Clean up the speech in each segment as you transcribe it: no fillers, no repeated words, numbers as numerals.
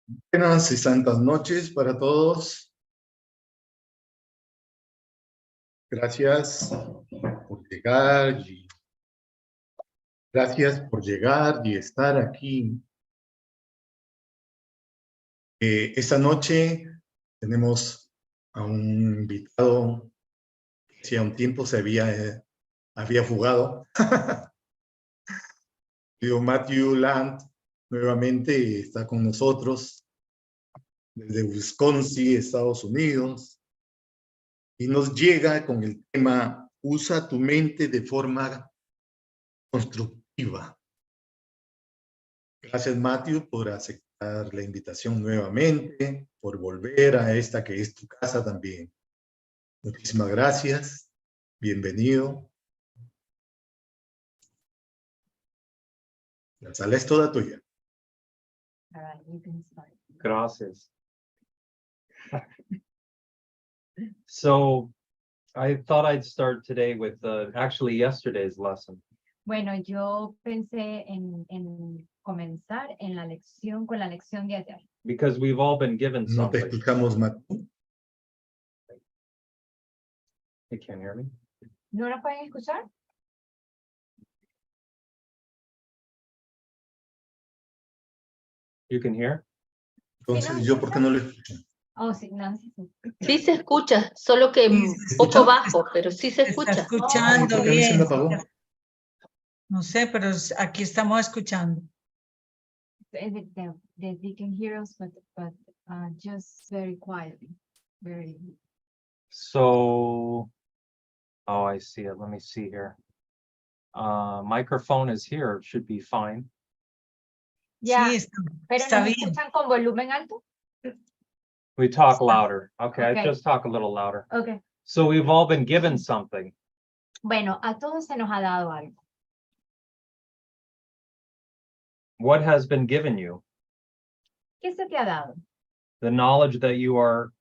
Buenas y santas noches para todos. Gracias por llegar y estar aquí. Esta noche tenemos a un invitado que hacía un tiempo se había fugado. Matthew Land nuevamente está con nosotros desde Wisconsin, Estados Unidos, y nos llega con el tema "Usa tu mente de forma constructiva". Gracias, Matthew, por aceptar la invitación nuevamente, por volver a esta que es tu casa también. Muchísimas gracias. Bienvenido. La sala es toda tuya. Gracias. So I thought I'd start today with actually yesterday's lesson. Bueno, yo pensé en comenzar con la lección de ayer. Because we've all been given No te something. escuchamos, Matthew. You can't hear me? ¿No la pueden escuchar? You can hear? Entonces, ¿yo por qué no lo escucho? Oh, sí, no, sí. Sí se escucha, solo que un poco bajo, pero sí se Está escucha. escuchando ¿Por qué a mí se bien. me apagó? No sé, pero aquí estamos escuchando. They can hear us, but just very quietly. Very. So, oh, I see it. Let me see here. Microphone is here. It should be fine. Ya, Sí, pero está ¿nos bien. escuchan con volumen alto? We talk louder. Okay, I Okay. just talk a little louder. Okay. So we've all been given something. Bueno, a todos se nos ha dado algo. What has been given you? ¿Qué se te ha dado? The knowledge that you are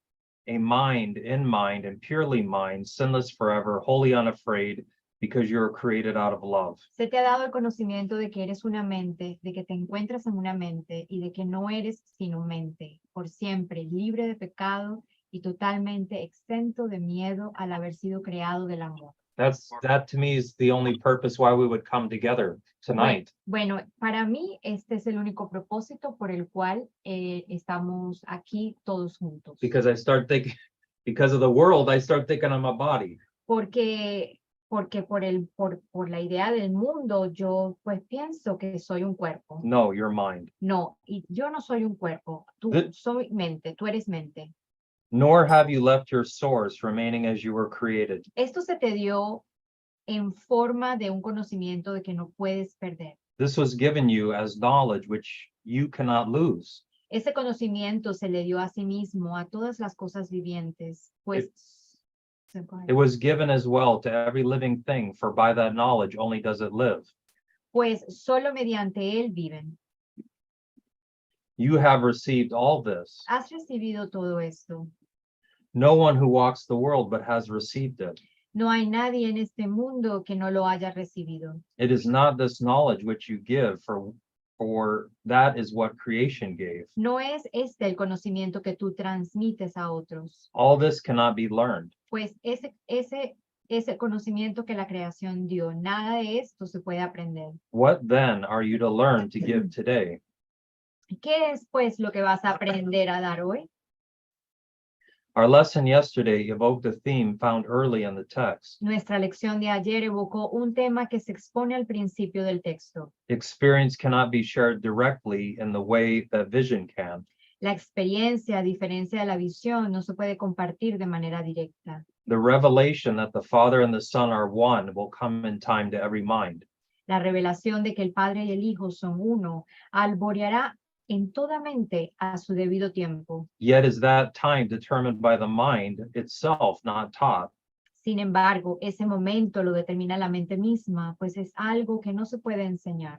a mind in mind and purely mind, sinless forever, wholly unafraid, because you are created out of love. Se te ha dado el conocimiento de que eres una mente, de que te encuentras en una mente y de que no eres sino mente, por siempre, libre de pecado y totalmente exento de miedo al haber sido creado del amor. That to me is the only purpose why we would come together tonight. Bueno, para mí este es el único propósito por el cual estamos aquí todos juntos. Because I start thinking, because of the world, I start thinking I'm a body. Porque por la idea del mundo, yo pues pienso que soy un cuerpo. No, you're mind. No, y yo no soy un cuerpo. Soy mente, tú eres mente. Nor have you left your source remaining as you were created. Esto se te dio en forma de un conocimiento de que no puedes perder. This was given you as knowledge which you cannot lose. Ese conocimiento se le dio a sí mismo a todas las cosas vivientes, pues It was given as well to every living thing, for by that knowledge only does it live. pues solo mediante él viven. You have received all this. Has recibido todo esto. No one who walks the world but has received it. No hay nadie en este mundo que no lo haya recibido. It is not this knowledge which you give, for that is what creation gave. No es este el conocimiento que tú transmites a otros, All this cannot be learned. pues ese conocimiento que la creación dio, nada de esto se puede aprender. What then are you to learn to give today? ¿Qué es pues lo que vas a aprender a dar hoy? Our lesson yesterday evoked a theme found early in the text. Nuestra lección de ayer evocó un tema que se expone al principio del texto. Experience cannot be shared directly in the way that vision can. La experiencia, a diferencia de la visión, no se puede compartir de manera directa. The revelation that the Father and the Son are one will come in time to every mind. La revelación de que el Padre y el Hijo son uno alboreará en toda mente a su debido tiempo. Yet is that time determined by the mind itself, not taught. Sin embargo, ese momento lo determina la mente misma, pues es algo que no se puede enseñar.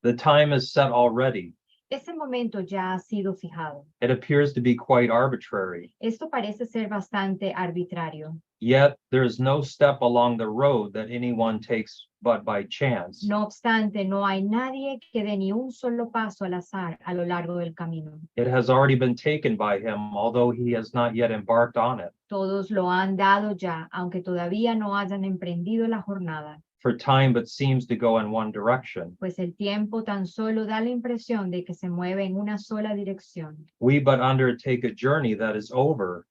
The time is set already. Ese momento ya ha sido fijado. It appears to be quite arbitrary. Esto parece ser bastante arbitrario. Yet there is no step along the road that anyone takes but by chance. No obstante, no hay nadie que dé ni un solo paso al azar a lo largo del camino. It has already been taken by him, although he has not yet embarked on it. Todos lo han dado ya, aunque todavía no hayan emprendido la jornada, For time but seems to go in one direction. pues el tiempo tan solo da la impresión de que se mueve en una sola dirección. We but undertake a journey that is over,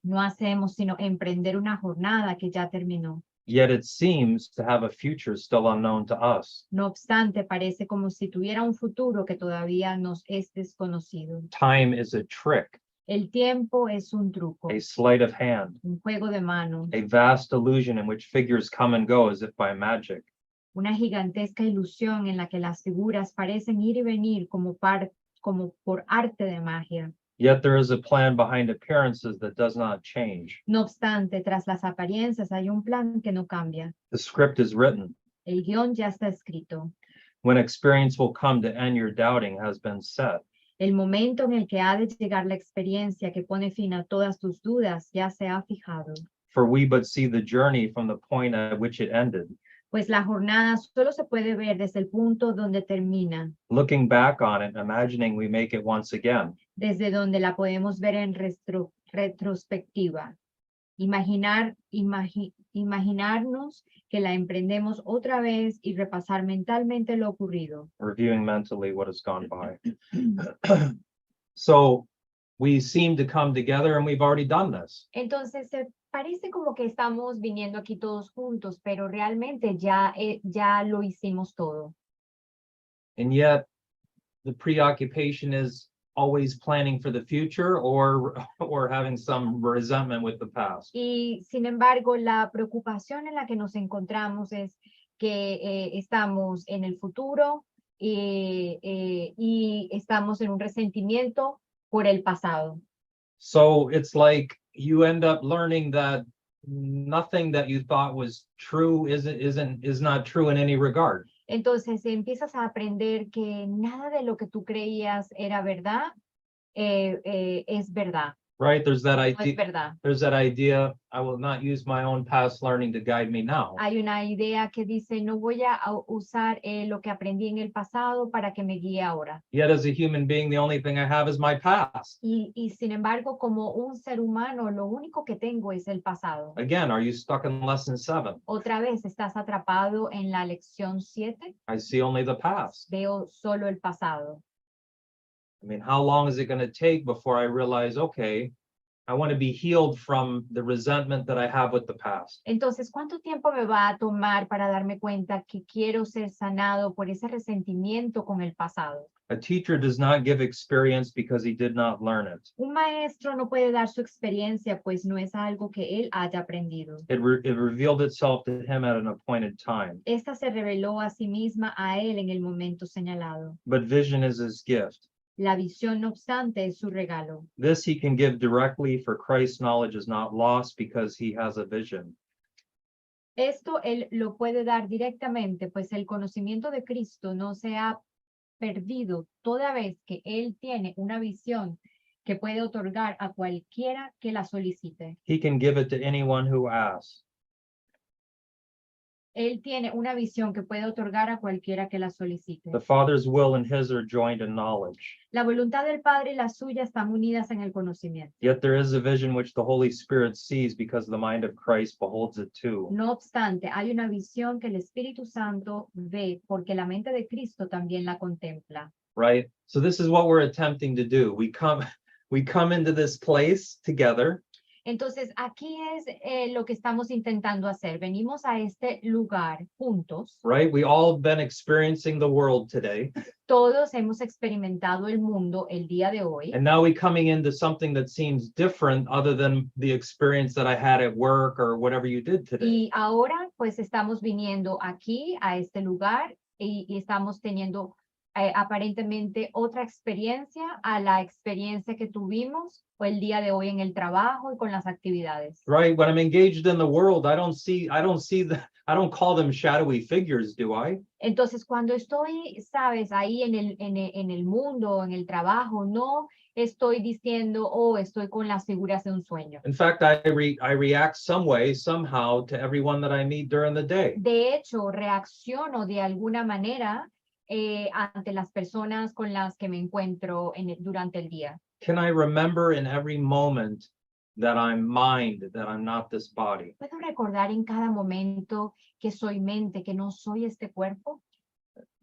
No hacemos sino emprender una jornada que ya terminó. yet it seems to have a future still unknown to us. No obstante, parece como si tuviera un futuro que todavía nos es desconocido. Time is a trick, El tiempo es un truco, a sleight of hand, un juego de mano, a vast illusion in which figures come and go as if by magic. una gigantesca ilusión en la que las figuras parecen ir y venir como por arte de magia. Yet there is a plan behind appearances that does not change. No obstante, tras las apariencias hay un plan que no cambia. The script is written. El guión ya está escrito. When experience will come to end your doubting has been set. El momento en el que ha de llegar la experiencia que pone fin a todas tus dudas ya se ha fijado. For we but see the journey from the point at which it ended. Pues la jornada solo se puede ver desde el punto donde termina, Looking back on it, imagining we make it once again. desde donde la podemos ver en retrospectiva. Imaginarnos que la emprendemos otra vez y repasar mentalmente lo ocurrido. Reviewing mentally what has gone by. So we seem to come together and we've already done this. Entonces, parece como que estamos viniendo aquí todos juntos, pero realmente ya lo hicimos todo. And yet the preoccupation is always planning for the future or having some resentment with the past. Y sin embargo, la preocupación en la que nos encontramos es que estamos en el futuro y estamos en un resentimiento por el pasado. So it's like you end up learning that nothing that you thought was true is not true in any regard. Entonces empiezas a aprender que nada de lo que tú creías era verdad, es verdad. Right? There's that No es idea. verdad. There's that idea. I will not use my own past learning to guide me now. Hay una idea que dice, no voy a usar lo que aprendí en el pasado para que me guíe ahora. Yet as a human being, the only thing I have is my past. Y sin embargo, como un ser humano, lo único que tengo es el pasado. Again, are you stuck in lesson 7? Otra vez, ¿estás atrapado en la lección 7? I see only the past. Veo solo el pasado. I mean, how long is it going to take before I realize, okay, I want to be healed from the resentment that I have with the past? Entonces, ¿cuánto tiempo me va a tomar para darme cuenta que quiero ser sanado por ese resentimiento con el pasado? A teacher does not give experience because he did not learn it. Un maestro no puede dar su experiencia, pues no es algo que él haya aprendido. It revealed itself to him at an appointed time. Esta se reveló a sí misma a él en el momento señalado. But vision is his gift. La visión, no obstante, es su regalo. This he can give directly, for Christ's knowledge is not lost because he has a vision. Esto él lo puede dar directamente, pues el conocimiento de Cristo no se ha perdido toda vez que él tiene una visión que puede otorgar a cualquiera que la solicite. He can give it to anyone who asks. Él tiene una visión que puede otorgar a cualquiera que la solicite. The Father's will and his are joined in knowledge. La voluntad del Padre y la suya están unidas en el conocimiento. Yet there is a vision which the Holy Spirit sees because the mind of Christ beholds it too. No obstante, hay una visión que el Espíritu Santo ve porque la mente de Cristo también la contempla. Right? So this is what we're attempting to do. We come into this place together. Entonces, aquí es lo que estamos intentando hacer. Venimos a este lugar juntos. Right? We all have been experiencing the world today. Todos hemos experimentado el mundo el día de hoy. And now we coming into something that seems different other than the experience that I had at work or whatever you did today. Y ahora, pues, estamos viniendo aquí a este lugar y estamos teniendo aparentemente otra experiencia a la experiencia que tuvimos o el día de hoy en el trabajo y con las actividades. Right? When I'm engaged in the world, I don't call them shadowy figures, do I? Entonces, cuando estoy, sabes, ahí en el mundo, en el trabajo, no estoy diciendo, oh, estoy con las figuras de un sueño. In fact, I react some way, somehow, to everyone that I meet during the day. De hecho, reacciono de alguna manera ante las personas con las que me encuentro durante el día. Can I remember in every moment that I'm mind, that I'm not this body? ¿Puedo recordar en cada momento que soy mente, que no soy este cuerpo?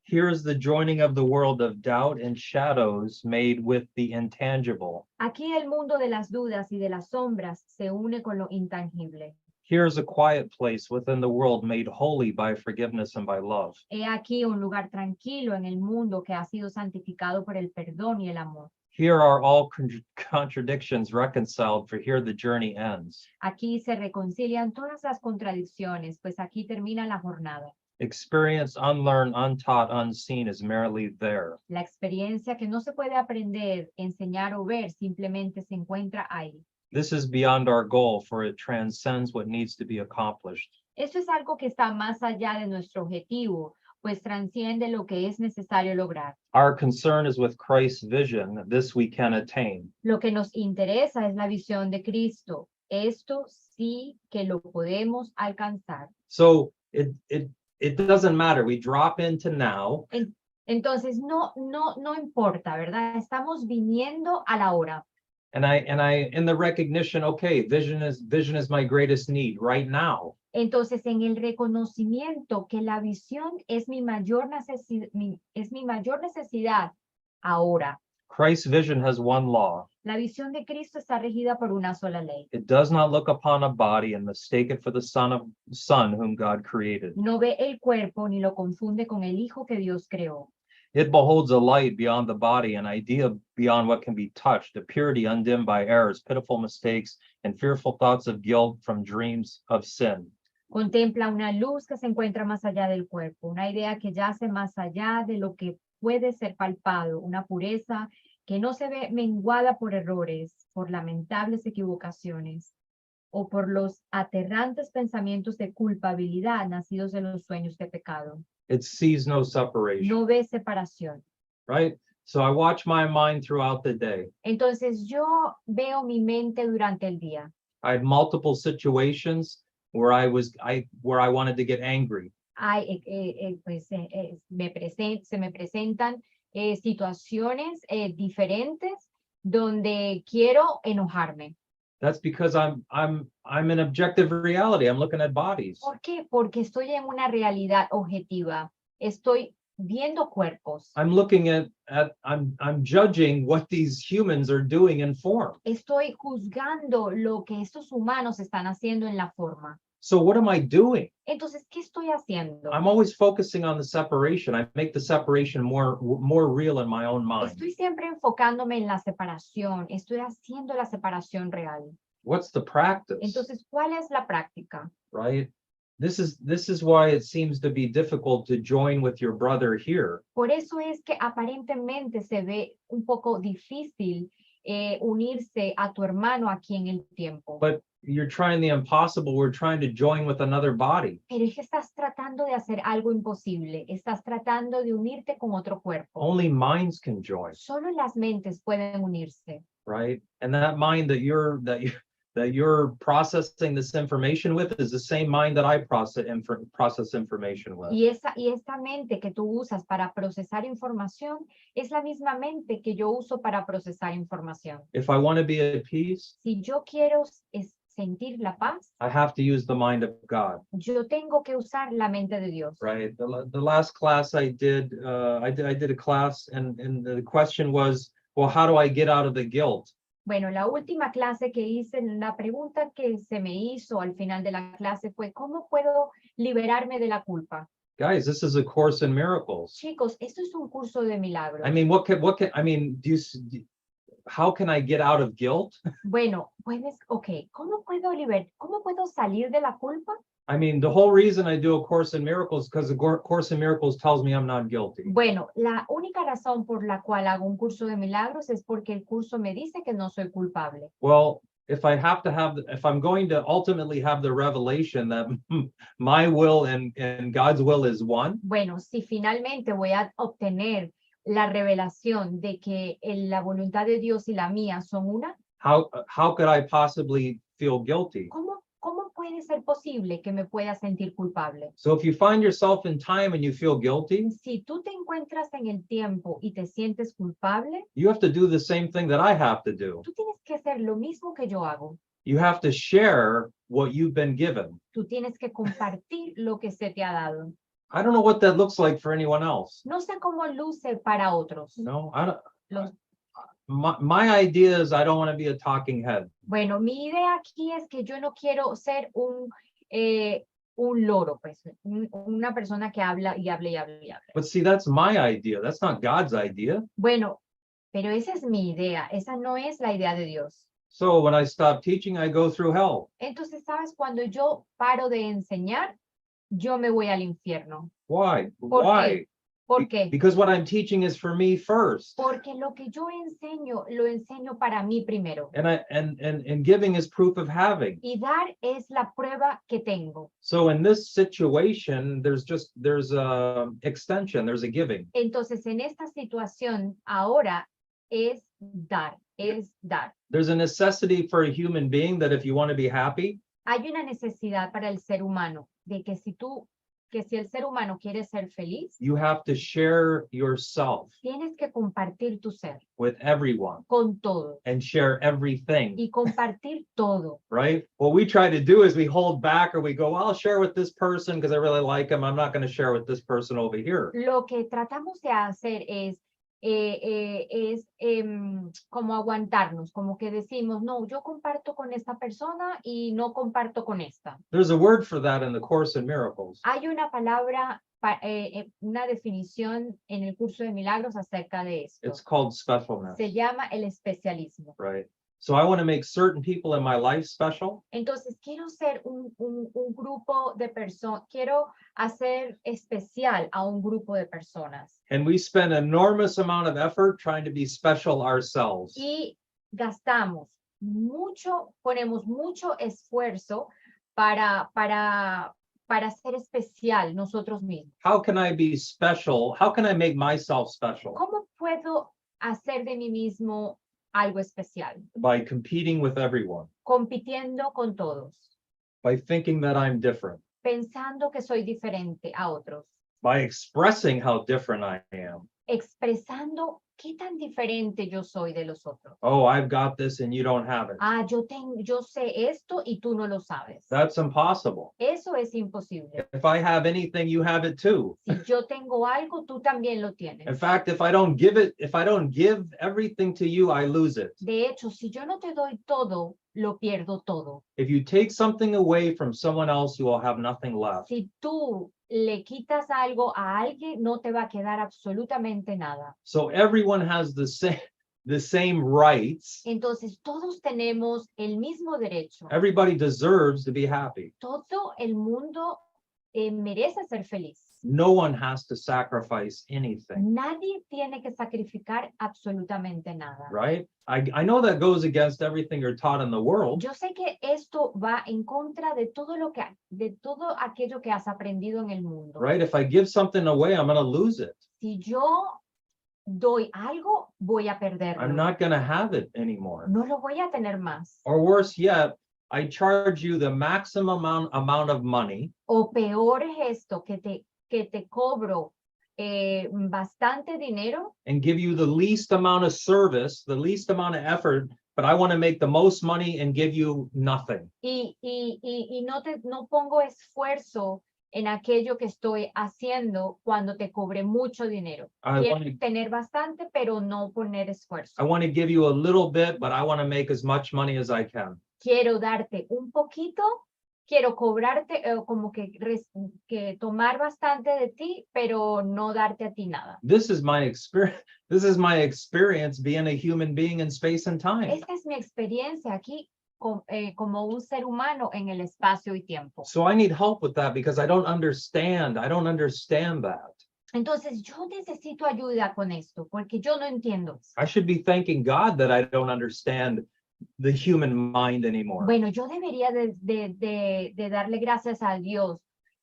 Here's the joining of the world of doubt and shadows made with the intangible. Aquí el mundo de las dudas y de las sombras se une con lo intangible. Here's a quiet place within the world made holy by forgiveness and by love. He aquí un lugar tranquilo en el mundo que ha sido santificado por el perdón y el amor. Here are all contradictions reconciled, for here the journey ends. Aquí se reconcilian todas las contradicciones, pues aquí termina la jornada. Experience unlearned, untaught, unseen is merely there. La experiencia que no se puede aprender, enseñar o ver simplemente se encuentra ahí. This is beyond our goal, for it transcends what needs to be accomplished. Esto es algo que está más allá de nuestro objetivo, pues transciende lo que es necesario lograr. Our concern is with Christ's vision. This we can attain. Lo que nos interesa es la visión de Cristo. Esto sí que lo podemos alcanzar. So it doesn't matter. We drop into now. Entonces, no importa, ¿verdad? Estamos viniendo a la hora. And I in the recognition, okay, vision is my greatest need right now. Entonces, en el reconocimiento que la visión es mi mayor necesidad ahora. Christ's vision has one law. La visión de Cristo está regida por una sola ley. It does not look upon a body and mistake it for the son whom God created. No ve el cuerpo ni lo confunde con el Hijo que Dios creó. It beholds a light beyond the body, an idea beyond what can be touched, a purity undimmed by errors, pitiful mistakes, and fearful thoughts of guilt from dreams of sin. Contempla una luz que se encuentra más allá del cuerpo, una idea que yace más allá de lo que puede ser palpado, una pureza que no se ve menguada por errores, por lamentables equivocaciones o por los aterrantes pensamientos de culpabilidad nacidos de los sueños de pecado. It sees no separation, No ve separación. right? So I watch my mind throughout the day. Entonces yo veo mi mente durante el día. I had multiple situations where I wanted to get angry. Se me presentan situaciones diferentes donde quiero enojarme. That's because I'm in objective reality. I'm looking at bodies. ¿Por qué? Porque estoy en una realidad objetiva. Estoy viendo cuerpos. I'm looking I'm judging what these humans are doing in form. Estoy juzgando lo que estos humanos están haciendo en la forma. So what am I doing? Entonces, ¿qué estoy haciendo? I'm always focusing on the separation. I make the separation more real in my own mind. Estoy siempre enfocándome en la separación. Estoy haciendo la separación real. What's the practice? Entonces, ¿cuál es la práctica? Right? This is why it seems to be difficult to join with your brother here. Por eso es que aparentemente se ve un poco difícil unirse a tu hermano aquí en el tiempo. But you're trying the impossible. We're trying to join with another body. Pero es que estás tratando de hacer algo imposible. Estás tratando de unirte con otro cuerpo. Only minds can join, Solo las mentes pueden unirse. right? And that mind that you're processing this information with is the same mind that I process information with. Y esta mente que tú usas para procesar información es la misma mente que yo uso para procesar información. If I want to be at peace, Si yo quiero sentir la paz, I have to use the mind of God, yo tengo que usar la mente de Dios. right? The last class I did a class and the question was, well, how do I get out of the guilt? Bueno, la última clase que hice, la pregunta que se me hizo al final de la clase fue, ¿cómo puedo liberarme de la culpa? Guys, this is a course in miracles. Chicos, esto es un curso de milagros. I mean, how can I get out of guilt? Bueno, ¿cómo puedo salir de la culpa? I mean, the whole reason I do A Course in Miracles, because the Course in Miracles tells me I'm not guilty. Bueno, la única razón por la cual hago un curso de milagros es porque el curso me dice que no soy culpable. Well, if I'm going to ultimately have the revelation that my will and God's will is one, Bueno, si finalmente voy a obtener la revelación de que la voluntad de Dios y la mía son una, how could I possibly feel guilty? ¿cómo puede ser posible que me pueda sentir culpable? So if you find yourself in time and you feel guilty, Si tú te encuentras en el tiempo y te sientes culpable, you have to do the same thing that I have to do. tú tienes que hacer lo mismo que yo hago. You have to share what you've been given. Tú tienes que compartir lo que se te ha dado. I don't know what that looks like for anyone else. No sé cómo luce para otros. No, I don't. Los- My idea is I don't want to be a talking head. Bueno, mi idea aquí es que yo no quiero ser un loro, pues, una persona que habla y habla y habla y habla. But see, that's my idea. That's not God's idea. Bueno, pero esa es mi idea, esa no es la idea de Dios. So when I stop teaching, I go through hell. Entonces, ¿sabes? Cuando yo paro de enseñar, yo me voy al infierno. Why? ¿Por Why? qué? ¿Por qué? Because what I'm teaching is for me first. Porque lo que yo enseño, lo enseño para mí primero. And giving is proof of having. Y dar es la prueba que tengo. So in this situation, there's a extension, there's a giving. Entonces, en esta situación, ahora es dar, es dar. There's a necessity for a human being that if you want to be happy, Hay una necesidad para el ser humano de que si el ser humano quiere ser feliz, you have to share yourself tienes que compartir tu ser with everyone con todo and share everything, y compartir todo. right? What we try to do is we hold back or we go, well, I'll share with this person because I really like him. I'm not going to share with this person over here. Lo que tratamos de hacer es como aguantarnos, como que decimos, no, yo comparto con esta persona y no comparto con esta. There's a word for that in the Course in Miracles. Hay una palabra, una definición en el curso de milagros acerca de esto. It's called specialness, Se llama el especialismo. right? So I want to make certain people in my life special. Entonces, quiero ser un grupo de personas, quiero hacer especial a un grupo de personas. And we spend enormous amount of effort trying to be special ourselves. Y ponemos mucho esfuerzo para ser especial nosotros mismos. How can I be special? How can I make myself special? ¿Cómo puedo hacer de mí mismo algo especial? By competing with everyone, Compitiendo con todos, by thinking that I'm different, pensando que soy diferente a otros, by expressing how different I am. expresando qué tan diferente yo soy de los otros. Oh, I've got this and you don't have it. Yo sé esto y tú no lo sabes. That's impossible. Eso es imposible. If I have anything, you have it too. Si yo tengo algo, tú también lo In tienes. fact, if I don't give everything to you, I lose it. De hecho, si yo no te doy todo, lo pierdo todo. If you take something away from someone else, you will have nothing left. Si tú le quitas algo a alguien, no te va a quedar absolutamente nada. So everyone has the same rights. Entonces, todos tenemos el mismo derecho. Everybody deserves to be happy. Todo el mundo merece ser feliz. No one has to sacrifice anything, Nadie tiene que sacrificar absolutamente nada. right? I know that goes against everything you're taught in the world, Yo sé que esto va en contra de todo aquello que has aprendido en el mundo. right? If I give something away, I'm going to lose it. Si yo doy algo, voy a I'm perderlo. not going to have it anymore. No lo voy a tener más. Or worse yet, I charge you the maximum amount of money, O peor es esto, que te cobro bastante dinero and give you the least amount of service, the least amount of effort, but I want to make the most money and give you nothing. y no pongo esfuerzo en aquello que estoy haciendo cuando te cobre mucho dinero. I Quiero want to tener bastante, pero no poner esfuerzo. give you a little bit, but I want to make as much money as I can. Quiero darte un poquito, quiero cobrarte, como que tomar bastante de ti, pero no darte a ti nada. This is my experience. This is my experience being a human being in space and time. Esta es mi experiencia aquí como un ser humano en el espacio y tiempo. So I need help with that because I don't understand that. Entonces yo necesito ayuda con esto porque yo no entiendo. I should be thanking God that I don't understand the human mind anymore. Bueno, yo debería de darle gracias a Dios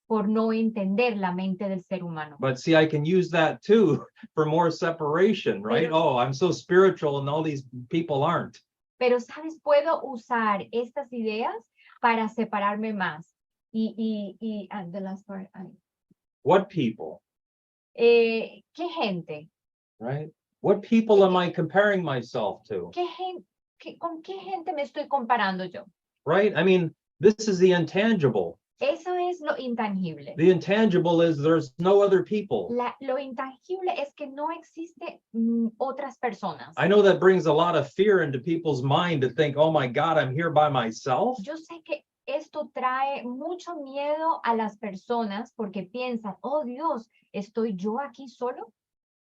por no entender la mente del ser humano. But see, I can use that too for more separation, right? Pero- Oh, I'm so spiritual and all these people aren't. Pero, ¿sabes? Puedo usar estas ideas para separarme más. And the last part, What people, ¿qué gente? right? What people am I comparing myself to, ¿Con qué gente me estoy comparando yo? right? I mean, this is the intangible. Eso es lo intangible. The intangible is there's no other people. Lo intangible es que no existe otras personas. I know that brings a lot of fear into people's mind to think, oh my God, I'm here by myself. Yo sé que esto trae mucho miedo a las personas porque piensan, oh Dios, ¿estoy yo aquí solo?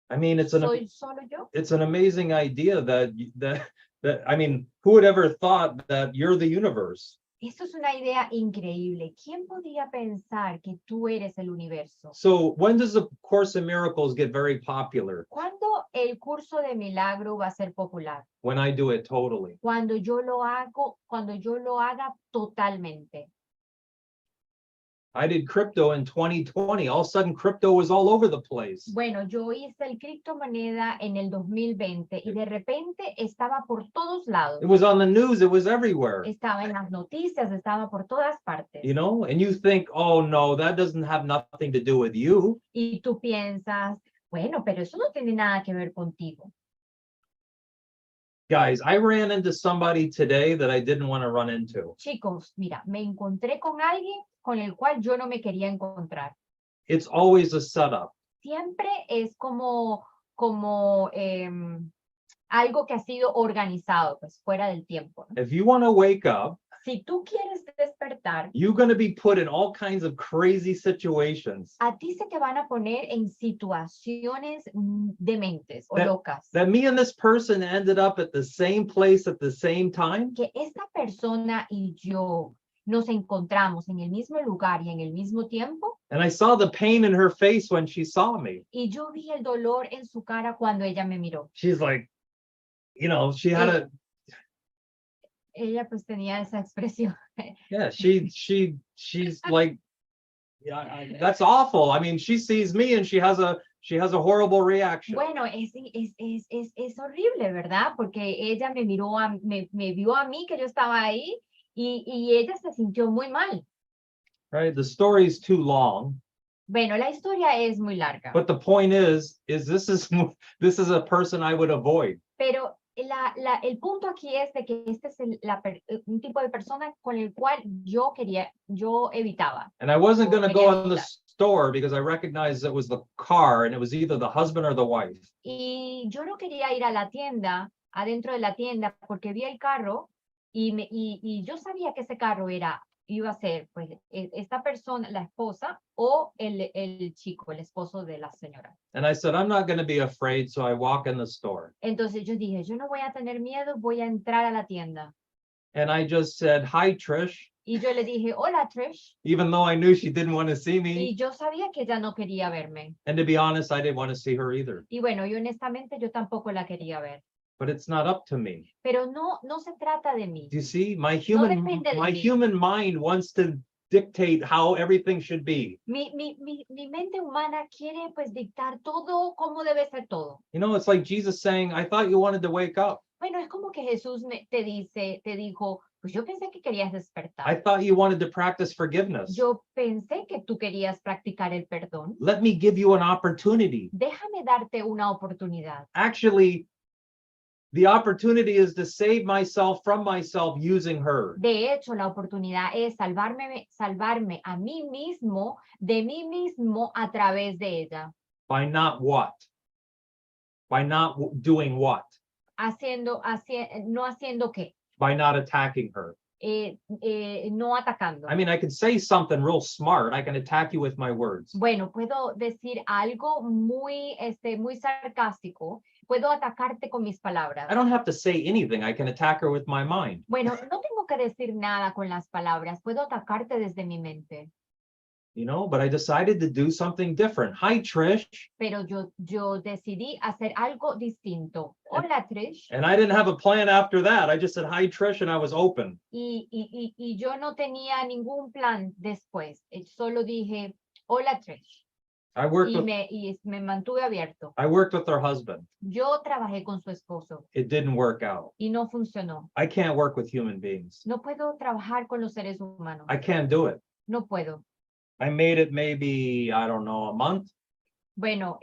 I mean, ¿Soy solo yo? it's an amazing idea that I mean, who would ever thought that you're the universe? Esto es una idea increíble. ¿Quién podía pensar que tú eres el universo? So when does the Course in Miracles get very popular? ¿Cuándo el curso de milagro va a ser popular? When I do it totally. Cuando yo lo haga totalmente. I did crypto in 2020. All of a sudden, crypto was all over the place. Bueno, yo hice el criptomoneda en el 2020 y de repente estaba por todos lados. It was on the news. It was everywhere. Estaba en las noticias, estaba por todas partes. You know, and you think, oh no, that doesn't have nothing to do with you. Y tú piensas, bueno, pero eso no tiene nada que ver contigo. Guys, I ran into somebody today that I didn't want to run into. Chicos, mira, me encontré con alguien con el cual yo no me quería encontrar. It's always a setup. Siempre es como algo que ha sido organizado, pues fuera del tiempo, ¿no? If you want to wake up, Si tú quieres despertar, you're going to be put in all kinds of crazy situations a ti se te van a poner en situaciones dementes o locas. that me and this person ended up at the same place at the same time. Que esta persona y yo nos encontramos en el mismo lugar y en el mismo tiempo, And I saw the pain in her face when she saw me. y yo vi el dolor en su cara cuando ella me miró. She's like, you know, she had a, Ella pues tenía esa expresión. yeah, she's like, yeah, that's awful. I mean, she sees me and she has a horrible reaction. Bueno, es horrible, ¿verdad? Porque ella me miró, me vio a mí que yo estaba ahí y ella se sintió muy mal. Right? The story's too long. Bueno, la historia es muy larga. But the point is this is a person I would avoid. Pero el punto aquí es de que este es un tipo de persona con el cual yo evitaba. And I wasn't going to go in the Quería store because I recognized it was the car and it was either the husband or the wife. Y yo no quería ir a la tienda, adentro de la tienda, porque vi el carro y yo sabía que ese carro iba a ser pues esta persona, la esposa o el chico, el esposo de la señora. And I said, I'm not going to be afraid, so I walk in the store. Entonces yo dije, yo no voy a tener miedo, voy a entrar a la tienda. And I just said, hi, Trish, Y yo le dije, hola Trish, even though I knew she didn't want to see me. y yo sabía que ella no quería verme. And to be honest, I didn't want to see her either. Y bueno, y honestamente yo tampoco la quería ver. But it's not up to me. Pero no se trata de mí. Do you see? My depende de mí. human mind wants to dictate how everything should be. Mi mente humana quiere pues dictar todo, cómo debe ser todo. You know, it's like Jesus saying, I thought you wanted to wake up. Bueno, es como que Jesús te dijo, pues yo pensé que querías despertar. I thought you wanted to practice forgiveness. Yo pensé que tú querías practicar el perdón. Let me give you an opportunity. Déjame darte una oportunidad. Actually, the opportunity is to save myself from myself using her. De hecho, la oportunidad es salvarme a mí mismo, de mí mismo a través de ella. By not what? By not doing what? No haciendo qué. By not attacking her. No atacando. I mean, I could say something real smart. I can attack you with my words. Bueno, puedo decir algo muy sarcástico, Puedo atacarte con mis palabras. I don't have to say anything. I can attack her with my mind. Bueno, no tengo que decir nada con las palabras. Puedo atacarte desde mi mente. You know, but I decided to do something different. Hi, Trish. Pero yo decidí hacer algo distinto. Hola, Trish. And I didn't have a plan after that. I just said, hi, Trish, and I was open. Y yo no tenía ningún plan después. Solo dije, hola, Trish. I worked with Me mantuve abierto. her husband. Yo trabajé con su esposo It didn't work out. y no funcionó. I can't work with human beings. No puedo trabajar con los seres humanos. I can't do it. No puedo. I made it maybe, I don't know, a month. Bueno,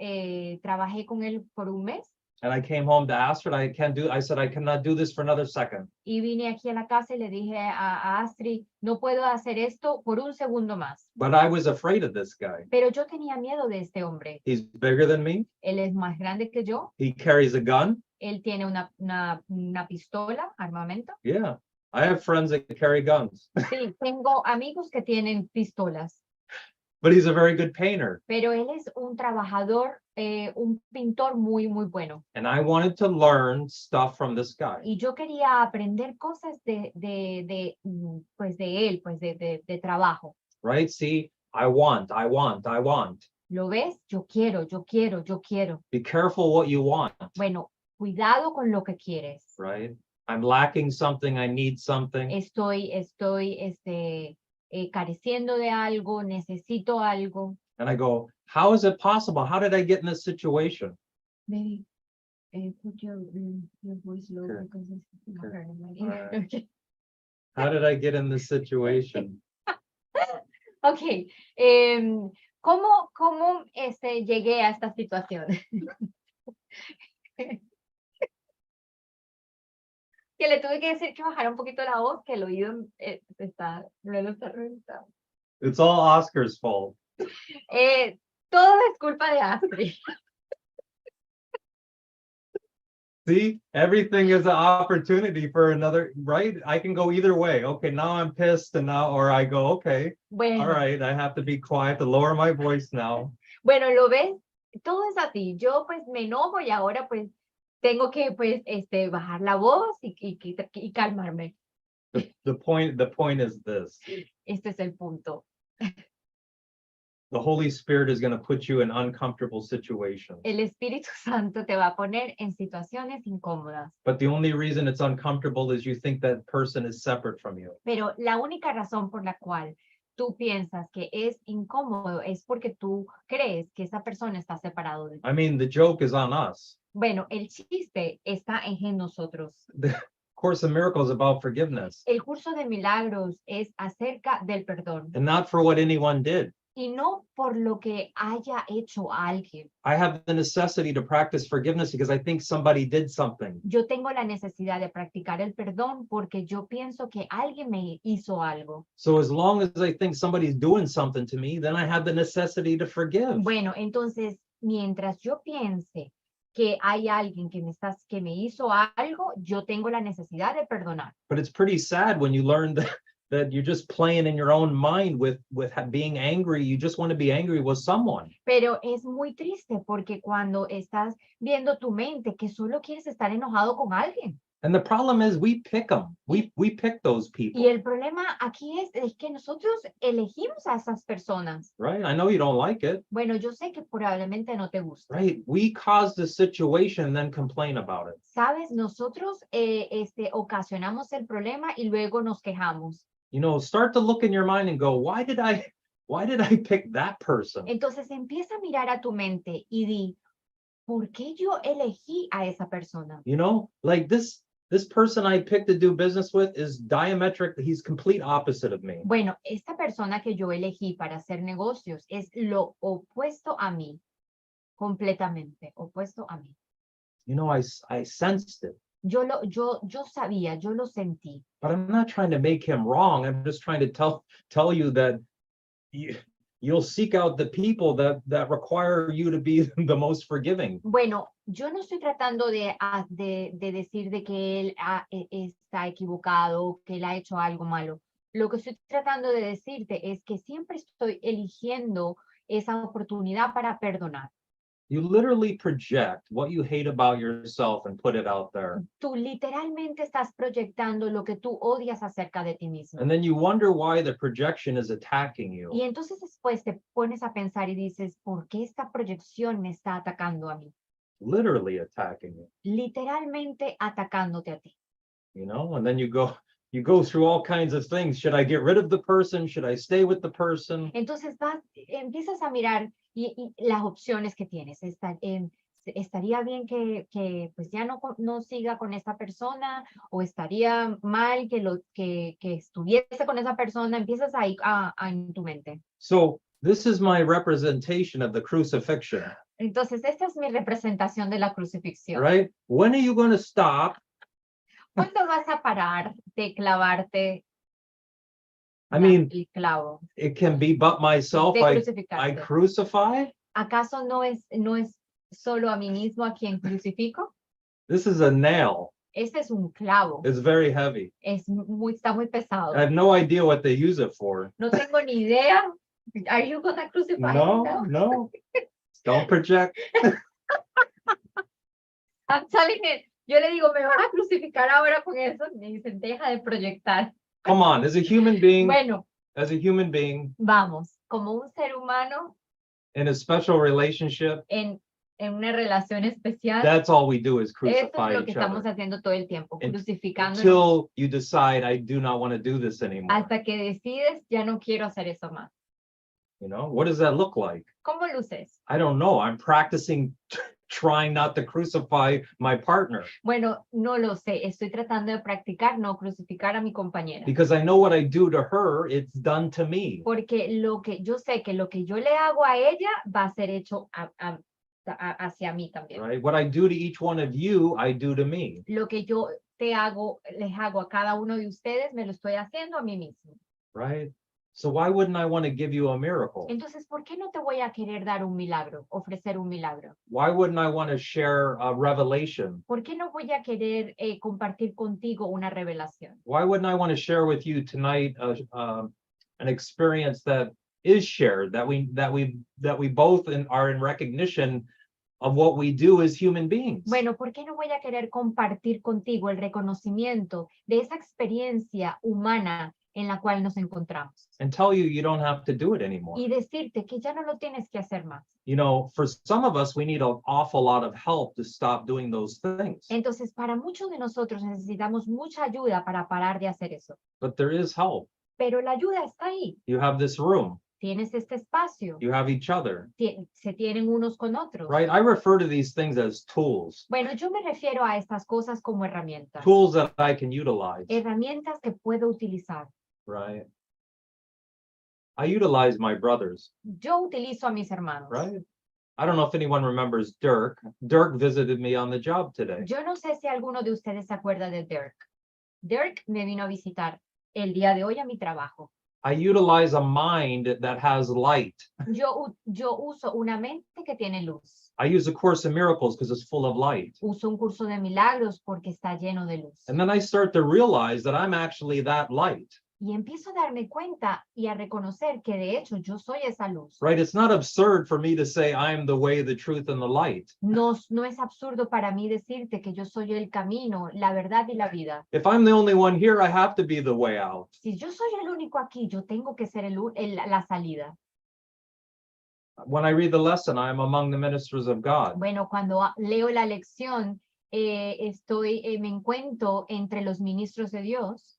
trabajé con él por un mes And I came home to Astrid. I said, I cannot do this for another second. y vine aquí a la casa y le dije a Astrid, no puedo hacer esto por un segundo más. But I was afraid of this guy. Pero yo tenía miedo de este hombre. He's bigger than me. Él es más grande que yo. He carries a gun. Él tiene una pistola, armamento. Yeah. I have friends that carry guns. Sí, tengo amigos que tienen pistolas. But he's a very good painter. Pero él es un trabajador, un pintor muy, muy bueno. And I wanted to learn stuff from this guy. Y yo quería aprender cosas de él, pues de trabajo. Right? See, I want. ¿Lo ves? Yo quiero. Be careful what you want. Bueno, cuidado con lo que quieres. Right? I'm lacking something. I need something. Estoy careciendo de algo, necesito algo. And I go, how is it possible? How did I get in this situation? Maybe put your voice low Sure. because it's not Sure. heard in my Alright. ear. Okay. How did I get in this situation? Ok, ¿cómo llegué a esta situación? Que le tuve que decir que bajara un poquito la voz, que el oído no está reventado. It's all Oscar's fault. Todo es culpa de Astrid. See, everything is an opportunity for another, right? I can go either way. Okay, now I'm pissed and now, or I go, okay, Bueno, all right, I have to be quiet to lower my voice now. bueno, ¿lo ves? Todo es así. Yo pues me enojo y ahora pues tengo que pues bajar la voz y calmarme. The point is this. Este es el punto. The Holy Spirit is going to put you in uncomfortable situations. El Espíritu Santo te va a poner en situaciones incómodas. But the only reason it's uncomfortable is you think that person is separate from you. Pero la única razón por la cual tú piensas que es incómodo es porque tú crees que esa persona está separado de ti. I mean, the joke is on us. Bueno, el chiste está en nosotros. The Course of Miracles is about forgiveness El curso de milagros es acerca del perdón and not for what anyone did. y no por lo que haya hecho alguien. I have the necessity to practice forgiveness because I think somebody did something. Yo tengo la necesidad de practicar el perdón porque yo pienso que alguien me hizo algo. So as long as I think somebody's doing something to me, then I have the necessity to forgive. Bueno, entonces, mientras yo piense que hay alguien que me hizo algo, yo tengo la necesidad de perdonar. But it's pretty sad when you learn that you're just playing in your own mind with being angry. You just want to be angry with someone. Pero es muy triste porque cuando estás viendo tu mente que solo quieres estar enojado con alguien. And the problem is we pick them. We pick those people. Y el problema aquí es que nosotros elegimos a esas personas. Right? I know you don't like it. Bueno, yo sé que probablemente no te gusta. Right? We cause the situation and then complain about it. Sabes, nosotros ocasionamos el problema y luego nos quejamos. You know, start to look in your mind and go, why did I pick that person? Entonces empieza a mirar a tu mente y di, ¿por qué yo elegí a esa persona? You know, like this person I picked to do business with is diametric. He's complete opposite of me. Bueno, esta persona que yo elegí para hacer negocios es lo opuesto a mí, completamente opuesto a mí. You know, I sensed it. Yo sabía, yo lo sentí. But I'm not trying to make him wrong. I'm just trying to tell you that you'll seek out the people that require you to be the most forgiving. Bueno, yo no estoy tratando de decir de que él está equivocado, que él ha hecho algo malo. Lo que estoy tratando de decirte es que siempre estoy eligiendo esa oportunidad para perdonar. You literally project what you hate about yourself and put it out there. Tú literalmente estás proyectando lo que tú odias acerca de ti mismo. And then you wonder why the projection is attacking you. Y entonces después te pones a pensar y dices, ¿por qué esta proyección me está atacando a mí? Literally attacking you, Literalmente atacándote a ti. you know? And then you go through all kinds of things. Should I get rid of the person? Should I stay with the person? Entonces empiezas a mirar y las opciones que tienes. Estaría bien que pues ya no siga con esa persona, o estaría mal que estuviese con esa persona. Empiezas ahí en tu mente. So this is my representation of the crucifixion, Entonces, esta es mi representación de la crucifixión. right? When are you going to stop? ¿Cuándo vas a parar de clavarte I mean, el clavo? it can be but myself. De I crucificarte. crucify. ¿Acaso no es solo a mí mismo a quien crucifico? This is a nail. Este es un clavo. It's very heavy. Está muy pesado. I have no idea what they use it for. No tengo ni idea. Are you gonna crucify No, yourself? no. Don't project. I'm telling it. Yo le digo, ¿me vas a crucificar ahora con eso? Me dicen, deja de proyectar. Come on, as a human being, Bueno, vamos, como un ser humano in a special relationship, en una relación especial, that's all we do is eso crucify es lo que each estamos other haciendo todo el tiempo, crucificándonos, until you decide I do not want to do this anymore. hasta que decides, ya no quiero hacer eso más. You know, what does that look like? ¿Cómo luces? I don't know. I'm practicing trying not to crucify my partner Bueno, no lo sé. Estoy tratando de practicar no crucificar a mi compañera. because I know what I do to her, it's done to me. Porque yo sé que lo que yo le hago a ella va a ser hecho hacia mí también. Right? What I do to each one of you, I do to me. Lo que yo les hago a cada uno de ustedes, me lo estoy haciendo a mí mismo. Right? So why wouldn't I want to give you a miracle? Entonces, ¿por qué no te voy a querer dar un milagro, ofrecer un milagro? Why wouldn't I want to share a revelation? ¿Por qué no voy a querer compartir contigo una revelación? Why wouldn't I want to share with you tonight an experience that is shared, that we both are in recognition of what we do as human beings? Bueno, ¿por qué no voy a querer compartir contigo el reconocimiento de esa experiencia humana en la cual nos encontramos? And tell you you don't have to do it anymore. Y decirte que ya no lo tienes que hacer más. You know, for some of us, we need an awful lot of help to stop doing those things. Entonces, para muchos de nosotros necesitamos mucha ayuda para parar de hacer eso. But there is help. Pero la ayuda está ahí. You have this room. Tienes este espacio. You have each other. Se tienen unos con otros. Right? I refer to these things as tools. Bueno, yo me refiero a estas cosas como herramientas. Tools that I can utilize. Herramientas que puedo utilizar. Right? I utilize my brothers. Yo utilizo a mis hermanos. Right? I don't know if anyone remembers Dirk. Dirk visited me on the job today. Yo no sé si alguno de ustedes se acuerda de Dirk. Dirk me vino a visitar el día de hoy a mi trabajo. I utilize a mind that has light. Yo uso una mente que tiene luz. I use a Course in Miracles because it's full of light. Uso un curso de milagros porque está lleno de luz. And then I start to realize that I'm actually that light. Y empiezo a darme cuenta y a reconocer que de hecho yo soy esa luz. Right? It's not absurd for me to say I'm the way, the truth, and the light. No es absurdo para mí decirte que yo soy el camino, la verdad y la vida. If I'm the only one here, I have to be the way out. Si yo soy el único aquí, yo tengo que ser la salida. When I read the lesson, I am among the ministers of God. Bueno, cuando leo la lección, me encuentro entre los ministros de Dios.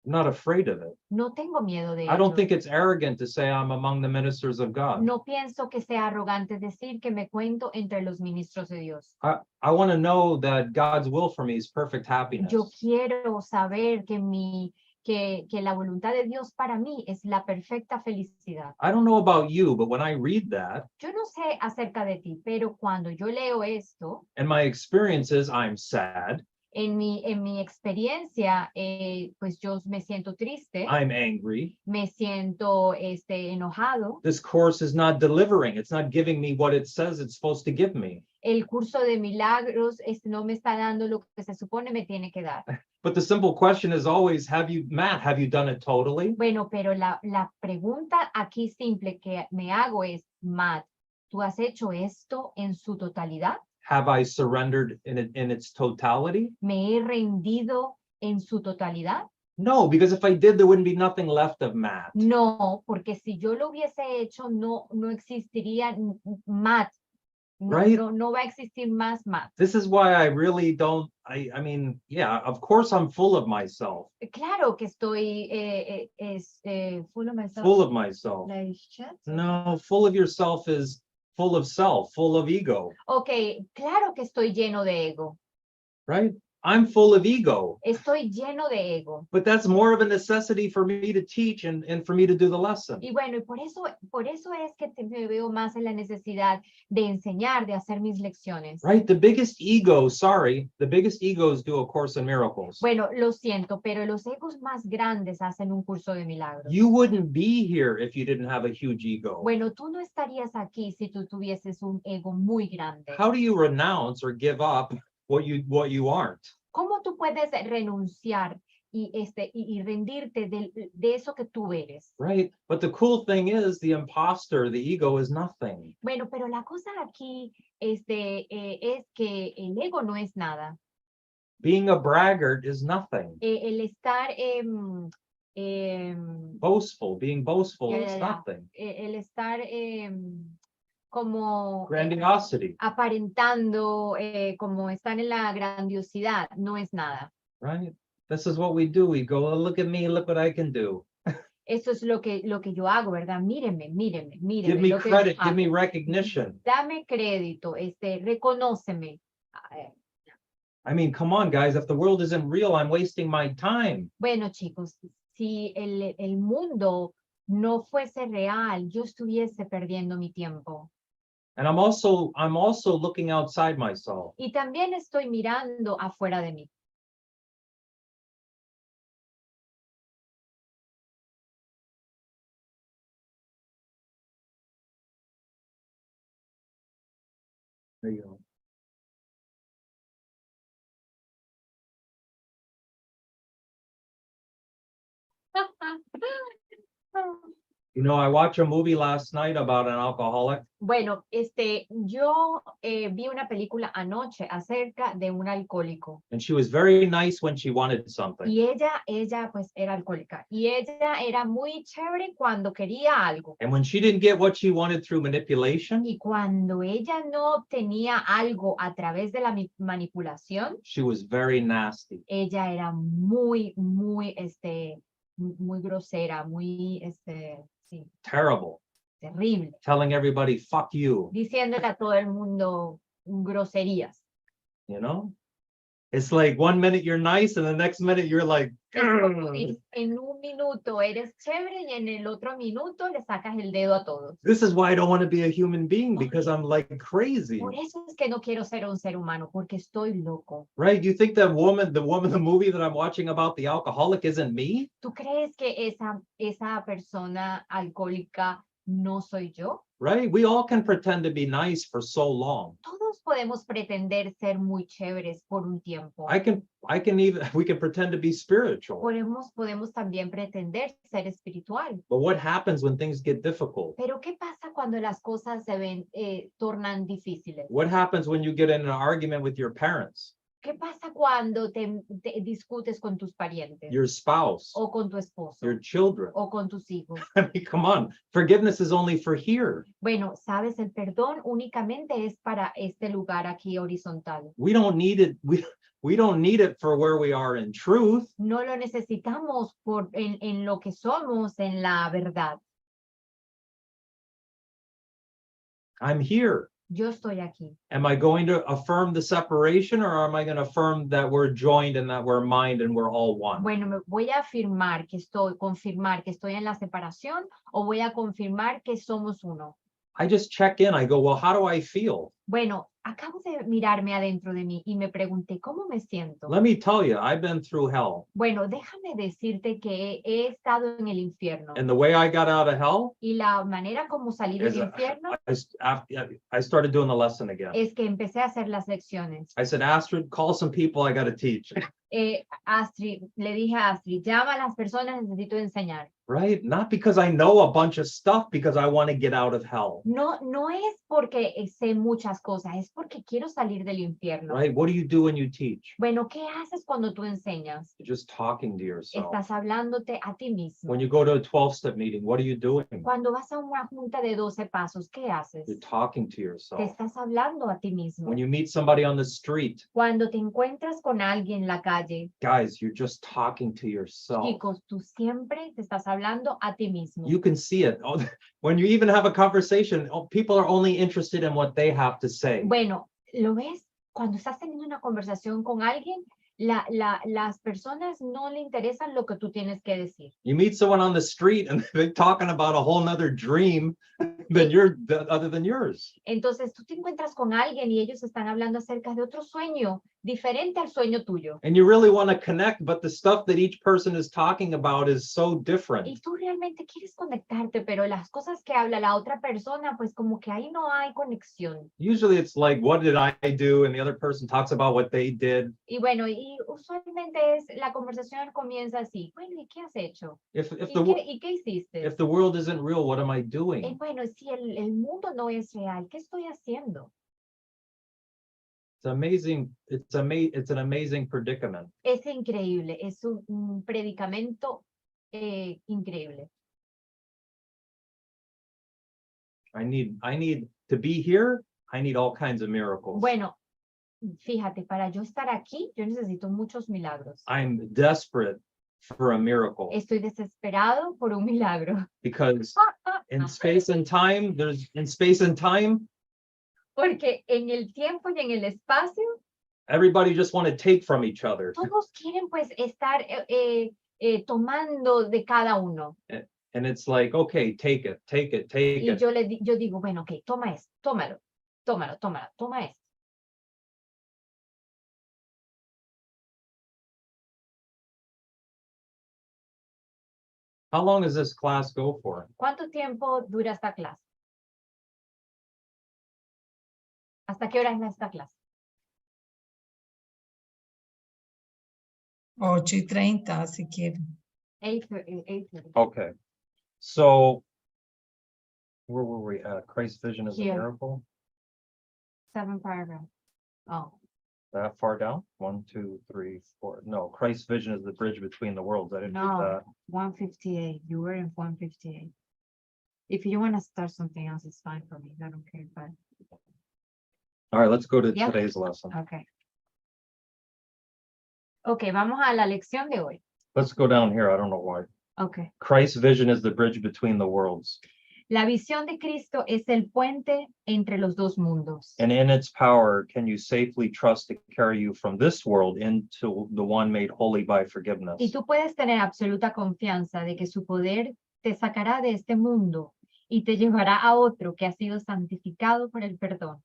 I'm not afraid of it. No tengo miedo de I don't ello. think it's arrogant to say I'm among the ministers of God. No pienso que sea arrogante decir que me cuento entre los ministros de Dios. I want to know that God's will for me is perfect happiness. Yo quiero saber que la voluntad de Dios para mí es la perfecta felicidad. I don't know about you, but when I read that, Yo no sé acerca de ti, pero cuando yo leo esto, and my experience is I'm sad, en mi experiencia, pues yo me siento triste, I'm angry. me siento enojado. This course is not delivering. It's not giving me what it says it's supposed to give me. El curso de milagros no me está dando lo que se supone me tiene que dar. But the simple question is always, Matt, have you done it totally? Bueno, pero la pregunta aquí simple que me hago es, Matt, ¿tú has hecho esto en su totalidad? Have I surrendered in its totality? ¿Me he rendido en su totalidad? No, because if I did, there wouldn't be nothing left of Matt. No, porque si yo lo hubiese hecho, no existiría Matt. No, Right. no va a existir más Matt. This is why I really don't, I mean, yeah, of course I'm full of myself, Claro que estoy full of myself. full of myself. Like shit. No, full of yourself is full of self, full of ego, Ok, claro que estoy lleno de ego. right? I'm full of ego, Estoy lleno de ego. but that's more of a necessity for me to teach and for me to do the lesson. Y bueno, y por eso es que me veo más en la necesidad de enseñar, de hacer mis lecciones. Right? The biggest egos do A Course in Miracles. Bueno, lo siento, pero los egos más grandes hacen un curso de milagros. You wouldn't be here if you didn't have a huge ego. Bueno, tú no estarías aquí si tú tuvieses un ego muy grande. How do you renounce or give up what you aren't? ¿Cómo tú puedes renunciar y rendirte de eso que tú eres? Right? But the cool thing is the imposter, the ego is nothing. Bueno, pero la cosa aquí es que el ego no es nada. Being a braggart is nothing. El estar Boastful, being boastful Yeah, is yeah, yeah. nothing. el estar como Grandiosity, aparentando, como estar en la grandiosidad, no es nada. right? This is what we do. We go, oh, look at me, look what I can do. Eso es lo que yo hago, ¿verdad? Mírenme. Give me lo que credit, yo give me hago. recognition. Dame crédito, reconóceme. I mean, come on, guys, if the world isn't real, I'm wasting my time. Bueno, chicos, si el mundo no fuese real, yo estuviese perdiendo mi tiempo. And I'm also looking outside myself. Y también estoy mirando afuera de mí. There you go. You know, I watched a movie last night about an alcoholic. Bueno, yo vi una película anoche acerca de un alcohólico. And she was very nice when she wanted something. Y ella pues era alcohólica. Y ella era muy chévere cuando quería algo. And when she didn't get what she wanted through manipulation, Y cuando ella no obtenía algo a través de la manipulación, she was very nasty. ella era muy grosera, muy, sí, Terrible. terrible. Telling everybody, fuck you, Diciéndole a todo el mundo groserías. you know? It's like 1 minute you're nice and the next minute you're like, Es como en un minuto eres chévere y en el otro minuto le sacas el dedo a todos. this is why I don't want to be a human being, because I'm like crazy, Por eso es que no quiero ser un ser humano, porque estoy loco. right? You think the movie that I'm watching about the alcoholic isn't me? ¿Tú crees que esa persona alcohólica no soy yo? Right? We all can pretend to be nice for so long. Todos podemos pretender ser muy chéveres por un tiempo. We can pretend to be spiritual. Podemos también pretender ser espiritual. But what happens when things get difficult? Pero ¿qué pasa cuando las cosas tornan difíciles? What happens when you get in an argument with your parents, ¿Qué pasa cuando te discutes con tus parientes? your spouse, O con tu esposo? your children? O con tus hijos. I mean, come on. Forgiveness is only for here. Bueno, sabes, el perdón únicamente es para este lugar aquí horizontal. We don't need it. We don't need it for where we are in truth. No lo necesitamos en lo que somos, en la verdad. I'm here. Yo estoy aquí. Am I going to affirm the separation, or am I going to affirm that we're joined and that we're mind and we're all one? Bueno, me voy a confirmar que estoy en la separación, o voy a confirmar que somos uno. I just check in. I go, well, how do I feel? Bueno, acabo de mirarme adentro de mí y me pregunté, ¿cómo me siento? Let me tell you, I've been through hell. Bueno, déjame decirte que he estado en el infierno. And the way I got out of hell Y la manera como salí del is infierno I started doing the lesson again. es que empecé a hacer las lecciones. I said, Astrid, call some people I got to teach. Astrid, le dije a Astrid, llama a las personas, necesito enseñar. right? Not because I know a bunch of stuff, because I want to get out of hell, No, no es porque sé muchas cosas, es porque quiero salir del infierno. right? What do you do when you teach? Bueno, ¿qué haces cuando tú enseñas? You're just talking to yourself. Estás hablándote a ti mismo. When you go to a 12-step meeting, what are you doing? Cuando vas a una junta de 12 pasos, ¿qué haces? You're talking to Te yourself. estás hablando a ti mismo. When you meet somebody on the street, Cuando te encuentras con alguien en la calle, guys, you're just talking to yourself. chicos, tú siempre te estás hablando a ti mismo. You can see it. Oh, when you even have a conversation, people are only interested in what they have to say. Bueno, ¿lo ves? Cuando estás teniendo una conversación con alguien, las personas no le interesan lo que tú tienes que decir. You meet someone on the street and they're talking about a whole nother dream other than yours. Entonces tú te encuentras con alguien y ellos están hablando acerca de otro sueño diferente al sueño tuyo. And you really want to connect, but the stuff that each person is talking about is so different. Y tú realmente quieres conectarte, pero las cosas que habla la otra persona, pues como que ahí no hay conexión. Usually it's like, what did I do? And the other person talks about what they did. Y bueno, y usualmente la conversación comienza así. Bueno, ¿y qué has hecho? If ¿Y qué hiciste? the world isn't real, what am I doing? Bueno, si el mundo no es real, ¿qué estoy haciendo? It's amazing. It's an amazing predicament. Es increíble, es un predicamento increíble. I need to be here. I need all kinds of miracles. Bueno, fíjate, para yo estar aquí, yo necesito muchos milagros. I'm desperate for a miracle Estoy desesperado por un milagro. because in space and time, Porque en el tiempo y en el espacio, everybody just want to take from each other. todos quieren pues estar tomando de cada uno. And it's like, okay, take it. Y yo digo, bueno, ok, toma esto, toma esto. How long does this class go for? ¿Cuánto tiempo dura esta clase? ¿Hasta qué hora es esta clase? 8:30, si quieren. 8:30. Okay. So where were we at? Christ's vision is a Here. miracle. 7 paragraphs. Oh, That far down? 1, 2, 3, 4. No, Christ's vision is the bridge between the worlds. I didn't No. read that. 158. You were in 158. If you want to start something else, it's fine for me. I don't care, but All right, let's go to Yeah. today's lesson. okay. Okay, vamos a la lección de hoy. Let's go down here. I don't know why. Okay. Christ's vision is the bridge between the worlds. La visión de Cristo es el puente entre los dos mundos. And in its power, can you safely trust to carry you from this world into the one made holy by forgiveness? Y tú puedes tener absoluta confianza de que su poder te sacará de este mundo y te llevará a otro que ha sido santificado por el perdón.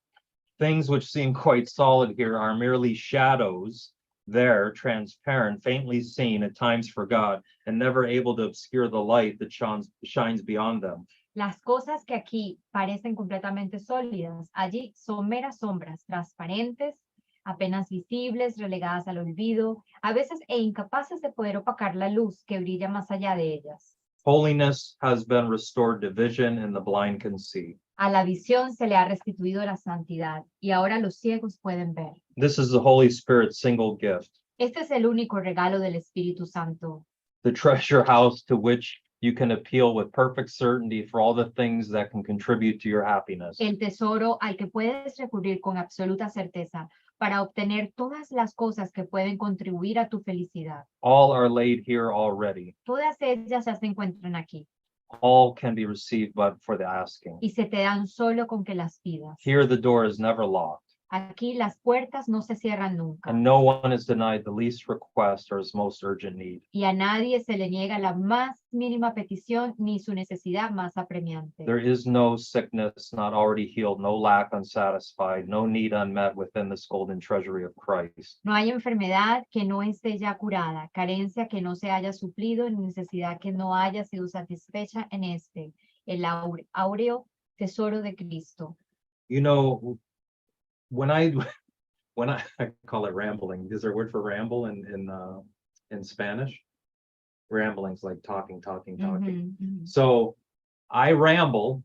Things which seem quite solid here are merely shadows there, transparent, faintly seen at times for God, and never able to obscure the light that shines beyond them. Las cosas que aquí parecen completamente sólidas, allí son meras sombras transparentes, apenas visibles, relegadas al olvido, a veces incapaces de poder opacar la luz que brilla más allá de ellas. Holiness has been restored to vision, and the blind can see. A la visión se le ha restituido la santidad y ahora los ciegos pueden ver. This is the Holy Spirit's single gift, Este es el único regalo del Espíritu Santo, the treasure house to which you can appeal with perfect certainty for all the things that can contribute to your happiness. el tesoro al que puedes recurrir con absoluta certeza para obtener todas las cosas que pueden contribuir a tu felicidad. All are laid here already. Todas ellas ya se encuentran aquí All can be received but for the asking. y se te dan solo con que las pidas. Here the door is never locked, Aquí las puertas no se cierran nunca and no one is denied the least request or his most urgent need. y a nadie se le niega la más mínima petición ni su necesidad más apremiante. There is no sickness not already healed, no lack unsatisfied, no need unmet within this golden treasury of Christ. No hay enfermedad que no esté ya curada, carencia que no se haya suplido, ni necesidad que no haya sido satisfecha en el áureo tesoro de Cristo. You know, when I call it rambling, is there a word for ramble in Spanish? Rambling's like talking. Ujú, ujú. So I ramble.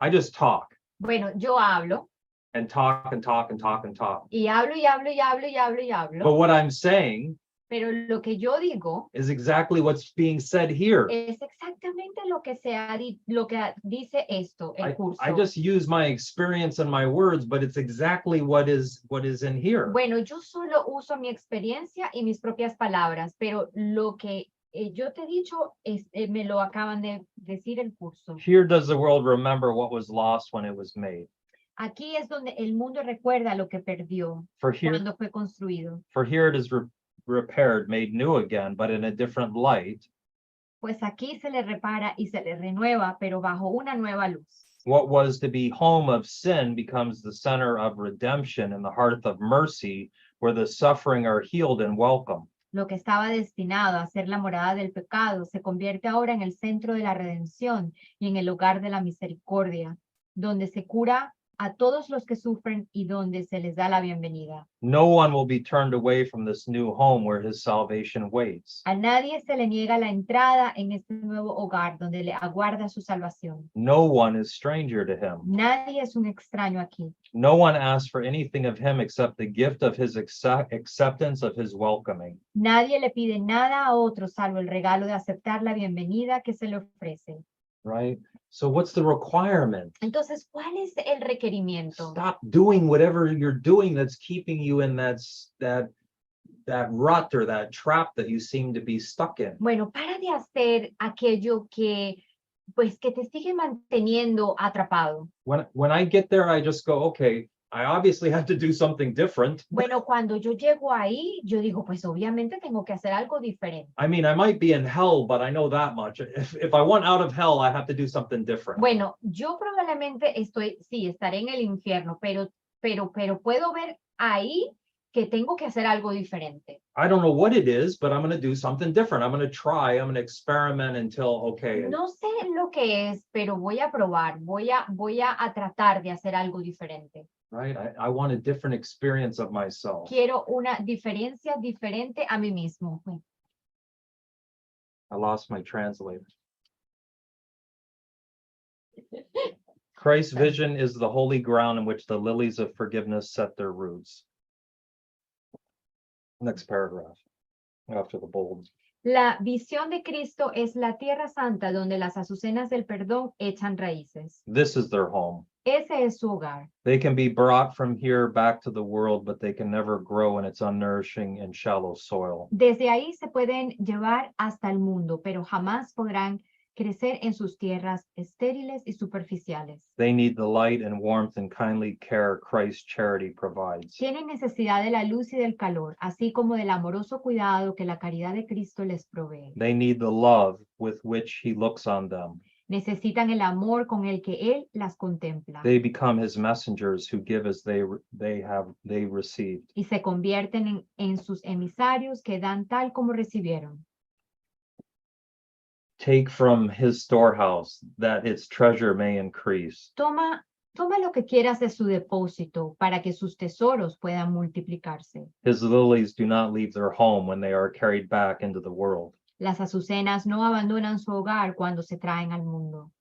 I just talk Bueno, yo hablo and talk. y hablo y hablo y hablo y hablo y But hablo, what I'm saying pero lo que yo digo is exactly what's being said here. es exactamente lo que lo que dice esto, el curso. I just use my experience and my words, but it's exactly what is in here. Bueno, yo solo uso mi experiencia y mis propias palabras, pero lo que yo te he dicho me lo acaban de decir el curso. Here does the world remember what was lost when it was made. Aquí es donde el mundo recuerda lo que perdió For here cuando fue construido. it is repaired, made new again, but in a different light. Pues aquí se le repara y se le renueva, pero bajo una nueva luz. What was to be home of sin becomes the center of redemption and the hearth of mercy, where the suffering are healed and welcome. Lo que estaba destinado a ser la morada del pecado se convierte ahora en el centro de la redención y en el hogar de la misericordia, donde se cura a todos los que sufren y donde se les da la bienvenida. No one will be turned away from this new home where his salvation waits. A nadie se le niega la entrada en este nuevo hogar donde le aguarda su salvación. No one is stranger to him. Nadie es un extraño aquí. No one asks for anything of him except the gift of his acceptance of his welcoming. Nadie le pide nada a otro salvo el regalo de aceptar la bienvenida que se le ofrece. Right? So what's the requirement? Entonces, ¿cuál es el requerimiento? Stop doing whatever you're doing that's keeping you in that rut or that trap that you seem to be stuck in. Bueno, para de hacer aquello que, pues, que te sigue manteniendo atrapado. When I get there, I just go, okay, I obviously have to do something different. Bueno, cuando yo llego ahí, yo digo, pues obviamente tengo que hacer algo diferente. I mean, I might be in hell, but I know that much. If I want out of hell, I have to do something different. Bueno, yo probablemente sí, estaré en el infierno, pero puedo ver ahí que tengo que hacer algo diferente. I don't know what it is, but I'm going to do something different. I'm going to try, I'm going to experiment until, okay. No sé lo que es, pero voy a probar, voy a tratar de hacer algo diferente. Right? I want a different experience of myself. Quiero una diferencia diferente a mí mismo. I lost my translator. Christ's vision is the holy ground in which the lilies of forgiveness set their roots. Next paragraph, after the bold. La visión de Cristo es la tierra santa donde las azucenas del perdón echan raíces. This is their home. Ese es su hogar. They can be brought from here back to the world, but they can never grow in its unnourishing and shallow soil. Desde ahí se pueden llevar hasta el mundo, pero jamás podrán crecer en sus tierras estériles y superficiales. They need the light and warmth and kindly care Christ's charity provides. Tienen necesidad de la luz y del calor, así como del amoroso cuidado que la caridad de Cristo les provee. They need the love with which he looks on them. Necesitan el amor con el que Él las contempla. They become his messengers who give as they received. Y se convierten en sus emisarios que dan tal como recibieron. Take from his storehouse that its treasure may increase. Toma lo que quieras de su depósito para que sus tesoros puedan multiplicarse. His lilies do not leave their home when they are carried back into the world. Las azucenas no abandonan su hogar cuando se traen al mundo.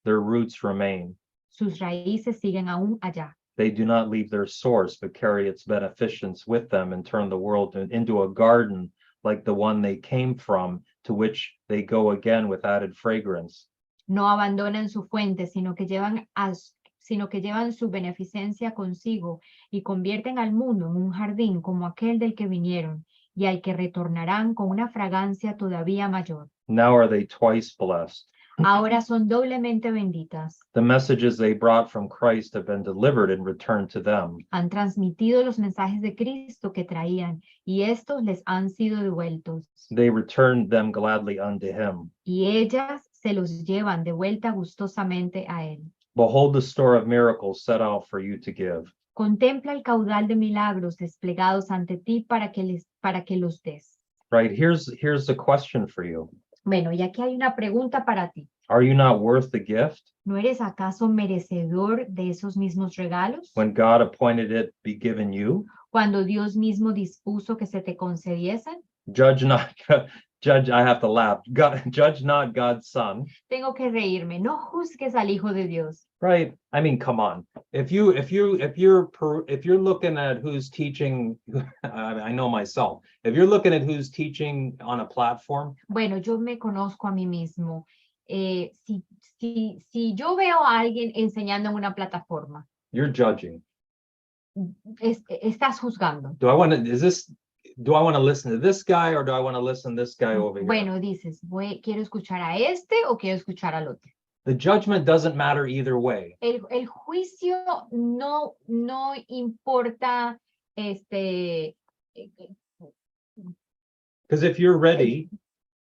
Their roots remain. Sus raíces siguen aún allá. They do not leave their source, but carry its beneficence with them and turn the world into a garden like the one they came from, to which they go again with added fragrance. No abandonan su fuente, sino que llevan su beneficencia consigo y convierten al mundo en un jardín como aquel del que vinieron y al que retornarán con una fragancia todavía mayor. Now are they twice blessed. Ahora son doblemente benditas. The messages they brought from Christ have been delivered and returned to them. Han transmitido los mensajes de Cristo que traían y estos les han sido devueltos. They returned them gladly unto him. Y ellas se los llevan de vuelta gustosamente a Él. Behold the store of miracles set out for you to give. Contempla el caudal de milagros desplegados ante ti para que los des. Right, here's the question for you. Bueno, y aquí hay una pregunta para ti. Are you not worth the gift? ¿No eres acaso merecedor de esos mismos regalos? When God appointed it be given you? Cuando Dios mismo dispuso que se te concediesen. Judge not Judge, I have to laugh. God, judge not God's son. Tengo que reírme. No juzgues al Hijo de Dios. Right? I mean, come on. If you're looking at who's teaching, I know myself. If you're looking at who's teaching on a platform, Bueno, yo me conozco a mí mismo. Si yo veo a alguien enseñando en una plataforma, you're judging. estás juzgando. Do I want to listen to this guy or do I want to listen to this guy over here? Bueno, dices, ¿quiero escuchar a este o quiero escuchar al otro? The judgment doesn't matter either way. El juicio no importa, Because if you're ready,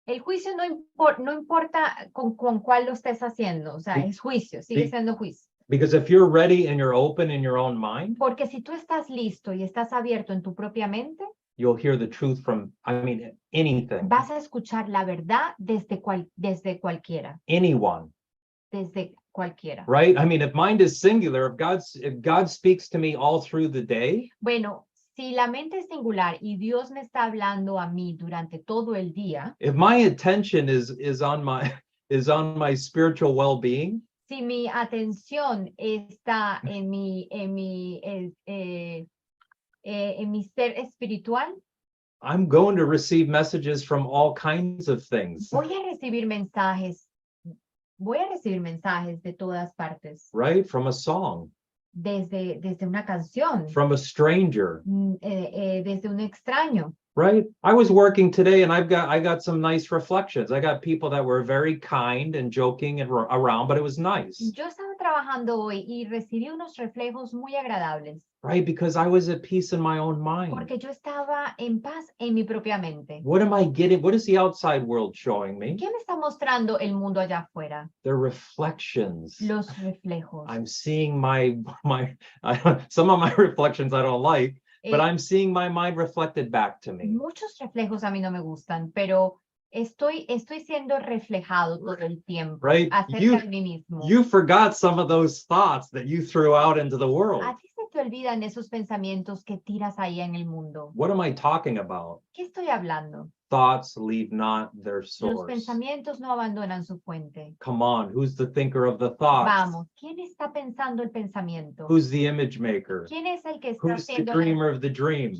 el juicio no importa con cuál lo estés haciendo, o sea, es juicio, sigue siendo juicio. because if you're ready and you're open in your own mind, Porque si tú estás listo y estás abierto en tu propia mente, you'll hear the truth from, anything, vas a escuchar la verdad desde cualquiera, anyone, desde cualquiera. right? If mind is singular, if God speaks to me all through the day, Bueno, si la mente es singular y Dios me está hablando a mí durante todo el día, if my attention is on my spiritual well-being, si mi atención está en mi ser espiritual, I'm going to receive messages from all kinds of things, voy a recibir mensajes de todas partes, right? From a song, desde una canción, from a stranger, desde un extraño. right? I was working today and I got some nice reflections. I got people that were very kind and joking and around, but it was nice, Yo estaba trabajando hoy y recibí unos reflejos muy agradables, right? Because I was at peace in my own mind. porque yo estaba en paz en mi propia mente. What am I getting? What is the outside world showing me? ¿Qué me está mostrando el mundo allá afuera? The reflections. Los reflejos. I'm seeing some of my reflections I don't like, but I'm seeing my mind reflected back to me. Muchos reflejos a mí no me gustan, pero estoy siendo reflejado todo el tiempo, Right? acerca de mí mismo. You forgot some of those thoughts that you threw out into the world. A ti se te olvidan esos pensamientos que tiras ahí en el mundo. What am I talking about? ¿Qué estoy hablando? Thoughts leave not their Los source. pensamientos no abandonan su fuente. Come on, who's the thinker of the thoughts? Vamos, ¿quién está pensando el pensamiento? Who's the image maker? ¿Quién es el que está Who's the haciendo dreamer of the dream?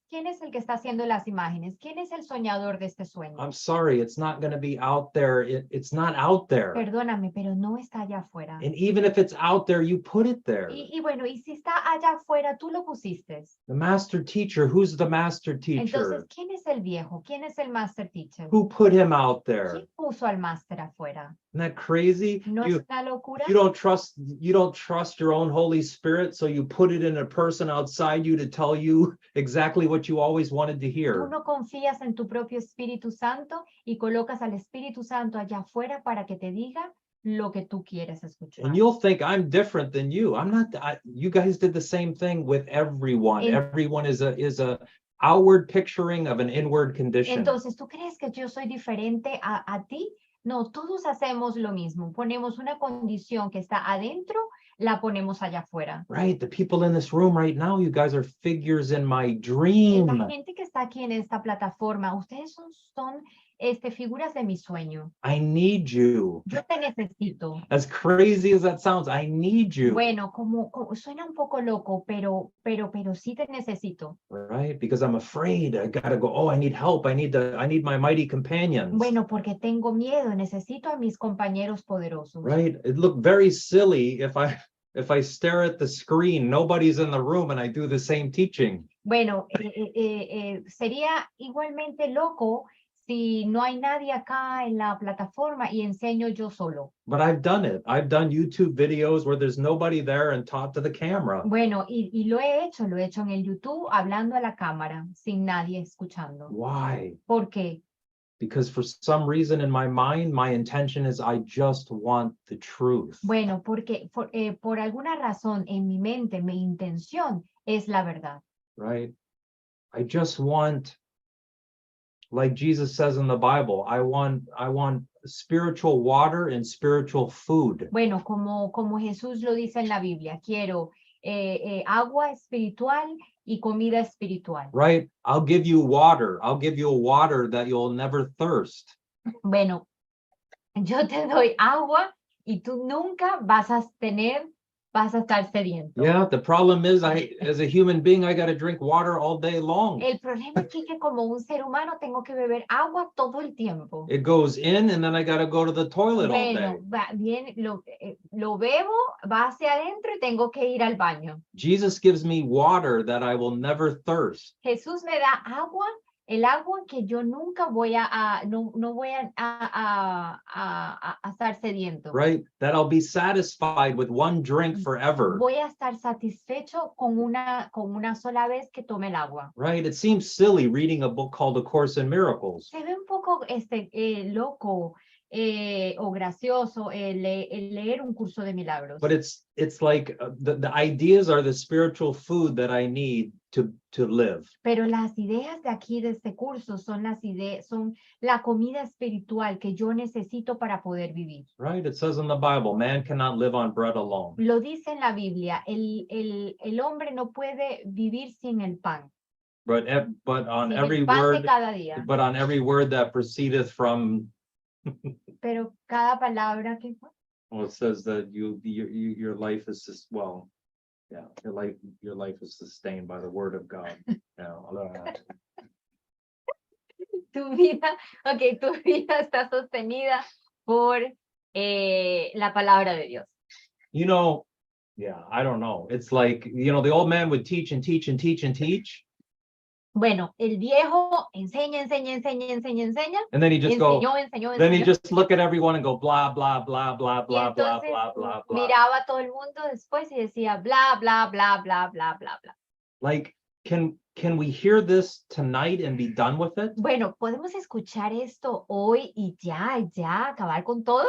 ¿Quién es el que está haciendo las imágenes? ¿Quién es el soñador de este sueño? I'm sorry, it's not going to be out there. It's not out there. Perdóname, pero no está allá afuera. And even if it's out there, you put it there. Y bueno, y si está allá afuera, tú lo pusiste. The master teacher, who's the master teacher? Entonces, ¿quién es el viejo? ¿Quién es el master teacher? Who put him out there? ¿Quién puso al máster afuera? Isn't that crazy? ¿No You, es una locura? you don't trust your own Holy Spirit, so you put it in a person outside you to tell you exactly what you always wanted to Tú hear. no confías en tu propio Espíritu Santo y colocas al Espíritu Santo allá afuera para que te diga lo que tú quieres escuchar. And you'll think I'm different than you. I'm not. You guys did the same thing with everyone. En- Everyone is a outward picturing of an inward condition. Entonces, ¿tú crees que yo soy diferente a ti? No, todos hacemos lo mismo. Ponemos una condición que está adentro, la ponemos allá afuera. Right? The people in this room right now, you guys are figures in my dream. La gente que está aquí en esta plataforma, ustedes son figuras de mi sueño. I need you. Yo te necesito. As crazy as that sounds, I need you. Bueno, como suena un poco loco, pero sí te necesito. Right? Because I'm afraid. I gotta go. Oh, I need help. I need my mighty companions. Bueno, porque tengo miedo, necesito a mis compañeros poderosos. Right? It looked very silly if I stare at the screen, nobody's in the room, and I do the same teaching. Bueno, sería igualmente loco si no hay nadie acá en la plataforma y enseño yo solo. But I've done it. I've done YouTube videos where there's nobody there and taught to the camera. Bueno, y lo he hecho en el YouTube hablando a la cámara sin nadie escuchando. Why? ¿Por qué? Because for some reason in my mind, my intention is I just want the truth. Bueno, porque por alguna razón en mi mente, mi intención es la verdad. Right? I just want, like Jesus says in the Bible, I want spiritual water and spiritual food. Bueno, como Jesús lo dice en la Biblia, quiero agua espiritual y comida espiritual. Right? I'll give you water. I'll give you a water that you'll never thirst. Bueno, yo te doy agua y tú nunca vas a estar sediento. Yeah, the problem is as a human being, I got to drink water all day long. El problema aquí es que como un ser humano tengo que beber agua todo el tiempo. It goes in and then I got to go to the toilet all day. Bueno, lo bebo, va hacia adentro y tengo que ir al baño. Jesus gives me water that I will never thirst. Jesús me da agua, el agua que yo nunca voy no voy a estar sediento. Right? That I'll be satisfied with one drink forever. Voy a estar satisfecho con una sola vez que tome el agua. Right? It seems silly reading a book called A Course in Miracles. Se ve un poco loco o gracioso el leer un curso de milagros. But it's like the ideas are the spiritual food that I need to live. Pero las ideas de aquí de este curso son la comida espiritual que yo necesito para poder vivir. Right? It says in the Bible, man cannot live on bread alone. Lo dice en la Biblia, el hombre no puede vivir sin el pan. But on Sin every el pan de word, cada día. but on every word that proceedeth from, Pero cada palabra que well, it says that your life is just, well, yeah, your life is sustained by the word of God. Yeah. tu vida está sostenida por la palabra de Dios. You know, yeah, I don't know. It's like, the old man would teach and teach and teach and teach. Bueno, el viejo enseña. And then he just enseñó. then he just look at everyone and go blah, blah, blah, blah, Y blah, blah, entonces blah, blah, blah. miraba a todo el mundo después y decía bla, bla, bla, bla, bla, bla, bla. Like, can we hear this tonight and be done with it? Bueno, ¿podemos escuchar esto hoy y ya acabar con todo?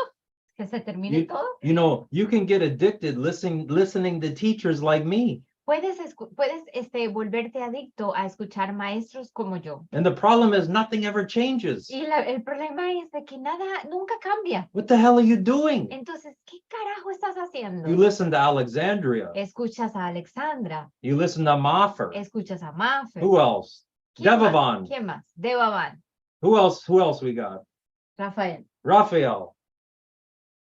Que se termine todo. You can get addicted listening to teachers like me. Puedes volverte adicto a escuchar maestros como yo. And the problem is nothing ever changes. Y el problema es de que nada nunca cambia. What the hell are you doing? Entonces, ¿qué carajo estás haciendo? You listen to Alexandria. Escuchas a Alexandra. You listen to Maffer. Escuchas a Mafer. Who else? Devavan. ¿Quién más? Devavan. Who else we got? Rafael. Raphael.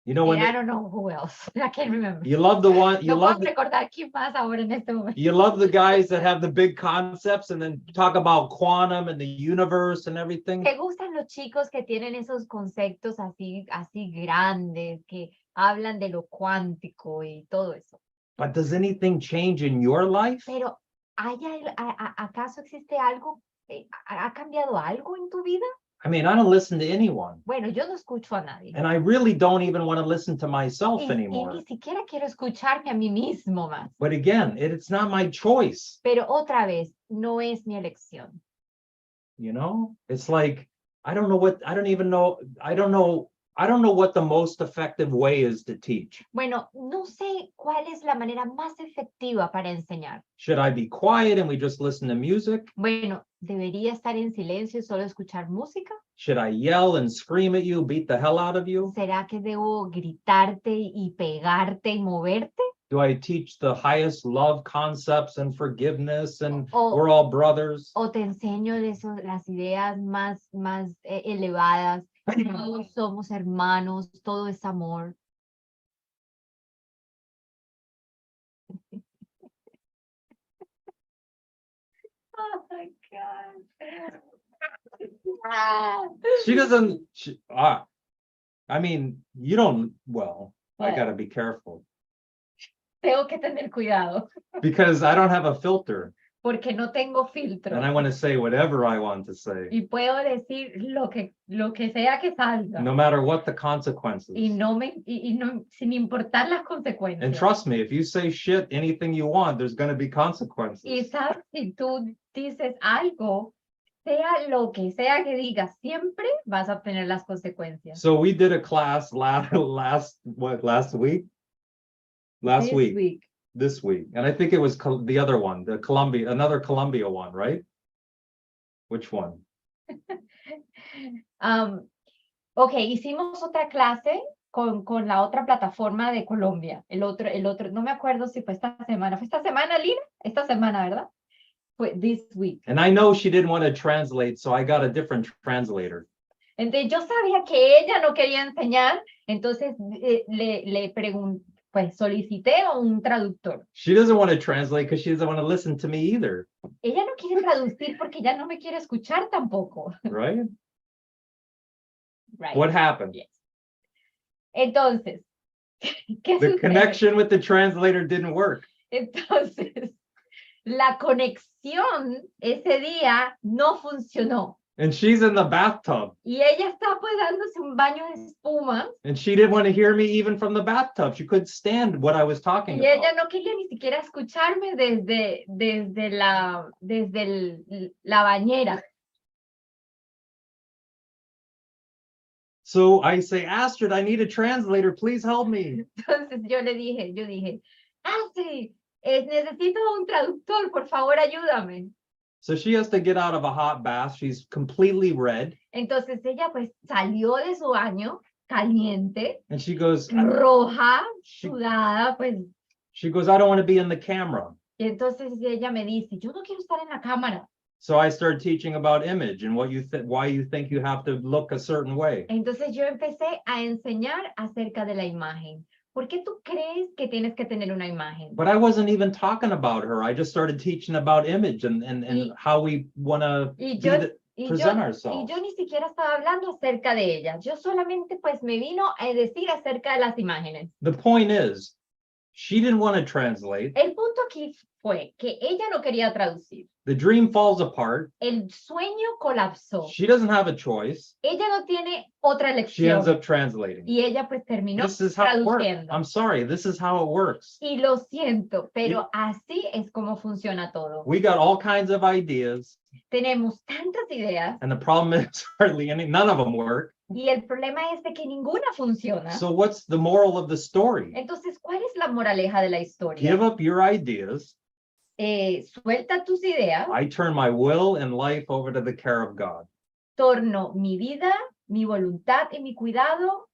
You know when I don't know who else. I can't remember. you love the one you No love puedo recordar quién más ahora en este momento. you love the guys that have the big concepts and then talk about quantum and the universe and everything. ¿Te gustan los chicos que tienen esos conceptos así grandes, que hablan de lo cuántico y todo eso? But does anything change in your life? Pero, ¿acaso existe algo? ¿Ha cambiado algo en tu vida? I mean, I don't listen to anyone. Bueno, yo no escucho a nadie. And I really don't even want to listen to myself Y anymore. ni siquiera quiero escucharme a mí mismo más. But again, it's not my choice. Pero otra vez, no es mi elección. It's like, I don't know what the most effective way is to teach. Bueno, no sé cuál es la manera más efectiva para enseñar. Should I be quiet and we just listen to music? Bueno, ¿debería estar en silencio y solo escuchar música? Should I yell and scream at you, beat the hell out of you? ¿Será que debo gritarte y pegarte y moverte? Do I teach the highest love concepts and forgiveness and O- we're all brothers? ¿O te enseño las ideas más elevadas? Todos somos hermanos, todo es amor. Oh my God. She doesn't, I mean, you don't, well, I What? gotta be careful Tengo que tener cuidado because I don't have a filter porque no tengo filtro and I want to say whatever I want to say, y puedo decir lo que sea que salga no matter what the consequences. y no sin importar las consecuencias. And trust me, if you say shit, anything you want, there's going to be Y consequences. sabes, si tú dices algo, sea lo que sea que digas, siempre vas a obtener las consecuencias. So we did a class last week? Last This week, this week. And I think it was the other one, another Columbia one, right? Which one? Ok, hicimos otra clase con la otra plataforma de Colombia. El otro, no me acuerdo si fue esta semana. ¿Fue esta semana, Lina? Esta semana, ¿verdad? Fue this week. And I know she didn't want to translate, so I got a different translator. Entonces yo sabía que ella no quería enseñar, entonces le pregunté, pues solicité a un traductor. She doesn't want to translate because she doesn't want to listen to me either, Ella no quiere traducir porque ella no me quiere escuchar tampoco. right? Right. What happened? Yes. Entonces, ¿qué The sucede? connection with the translator didn't work. Entonces, la conexión ese día no funcionó. And she's in the bathtub. Y ella está pues dándose un baño de espuma. And she didn't want to hear me even from the bathtub. She couldn't stand what I was talking Y ella about. no quería ni siquiera escucharme desde la bañera. So I say, Astrid, I need a translator. Please help me. Entonces yo dije, Astrid, necesito un traductor, por favor, ayúdame. So she has to get out of a hot bath. She's completely red. Entonces ella pues salió de su baño caliente, And she goes, roja, sudada, pues. I don't want to be in the camera. Y entonces ella me dice, yo no quiero estar en la cámara. So I started teaching about image and why you think you have to look a certain way. Entonces yo empecé a enseñar acerca de la imagen. ¿Por qué tú crees que tienes que tener una imagen? But I wasn't even talking about her. I just started teaching about image and how we want to present ourselves. Y yo ni siquiera estaba hablando acerca de ella. Yo solamente pues me vino a decir acerca de las imágenes. The point is, she didn't want to translate. El punto aquí fue que ella no quería traducir. The dream falls apart. El sueño colapsó. She doesn't have a choice. Ella no tiene otra She ends elección. up translating. Y ella pues terminó This is how it works. traduciendo. I'm sorry, this is how it works. Y lo siento, pero así es como funciona todo. We got all kinds of ideas, Tenemos tantas ideas and the problem is hardly any, none of them work. y el problema es de que ninguna funciona. So what's the moral of the story? Entonces, ¿cuál es la moraleja de la historia? Give up your ideas. Suelta tus ideas, I turn my will and life over to the care of God. torno mi vida, mi voluntad y mi cuidado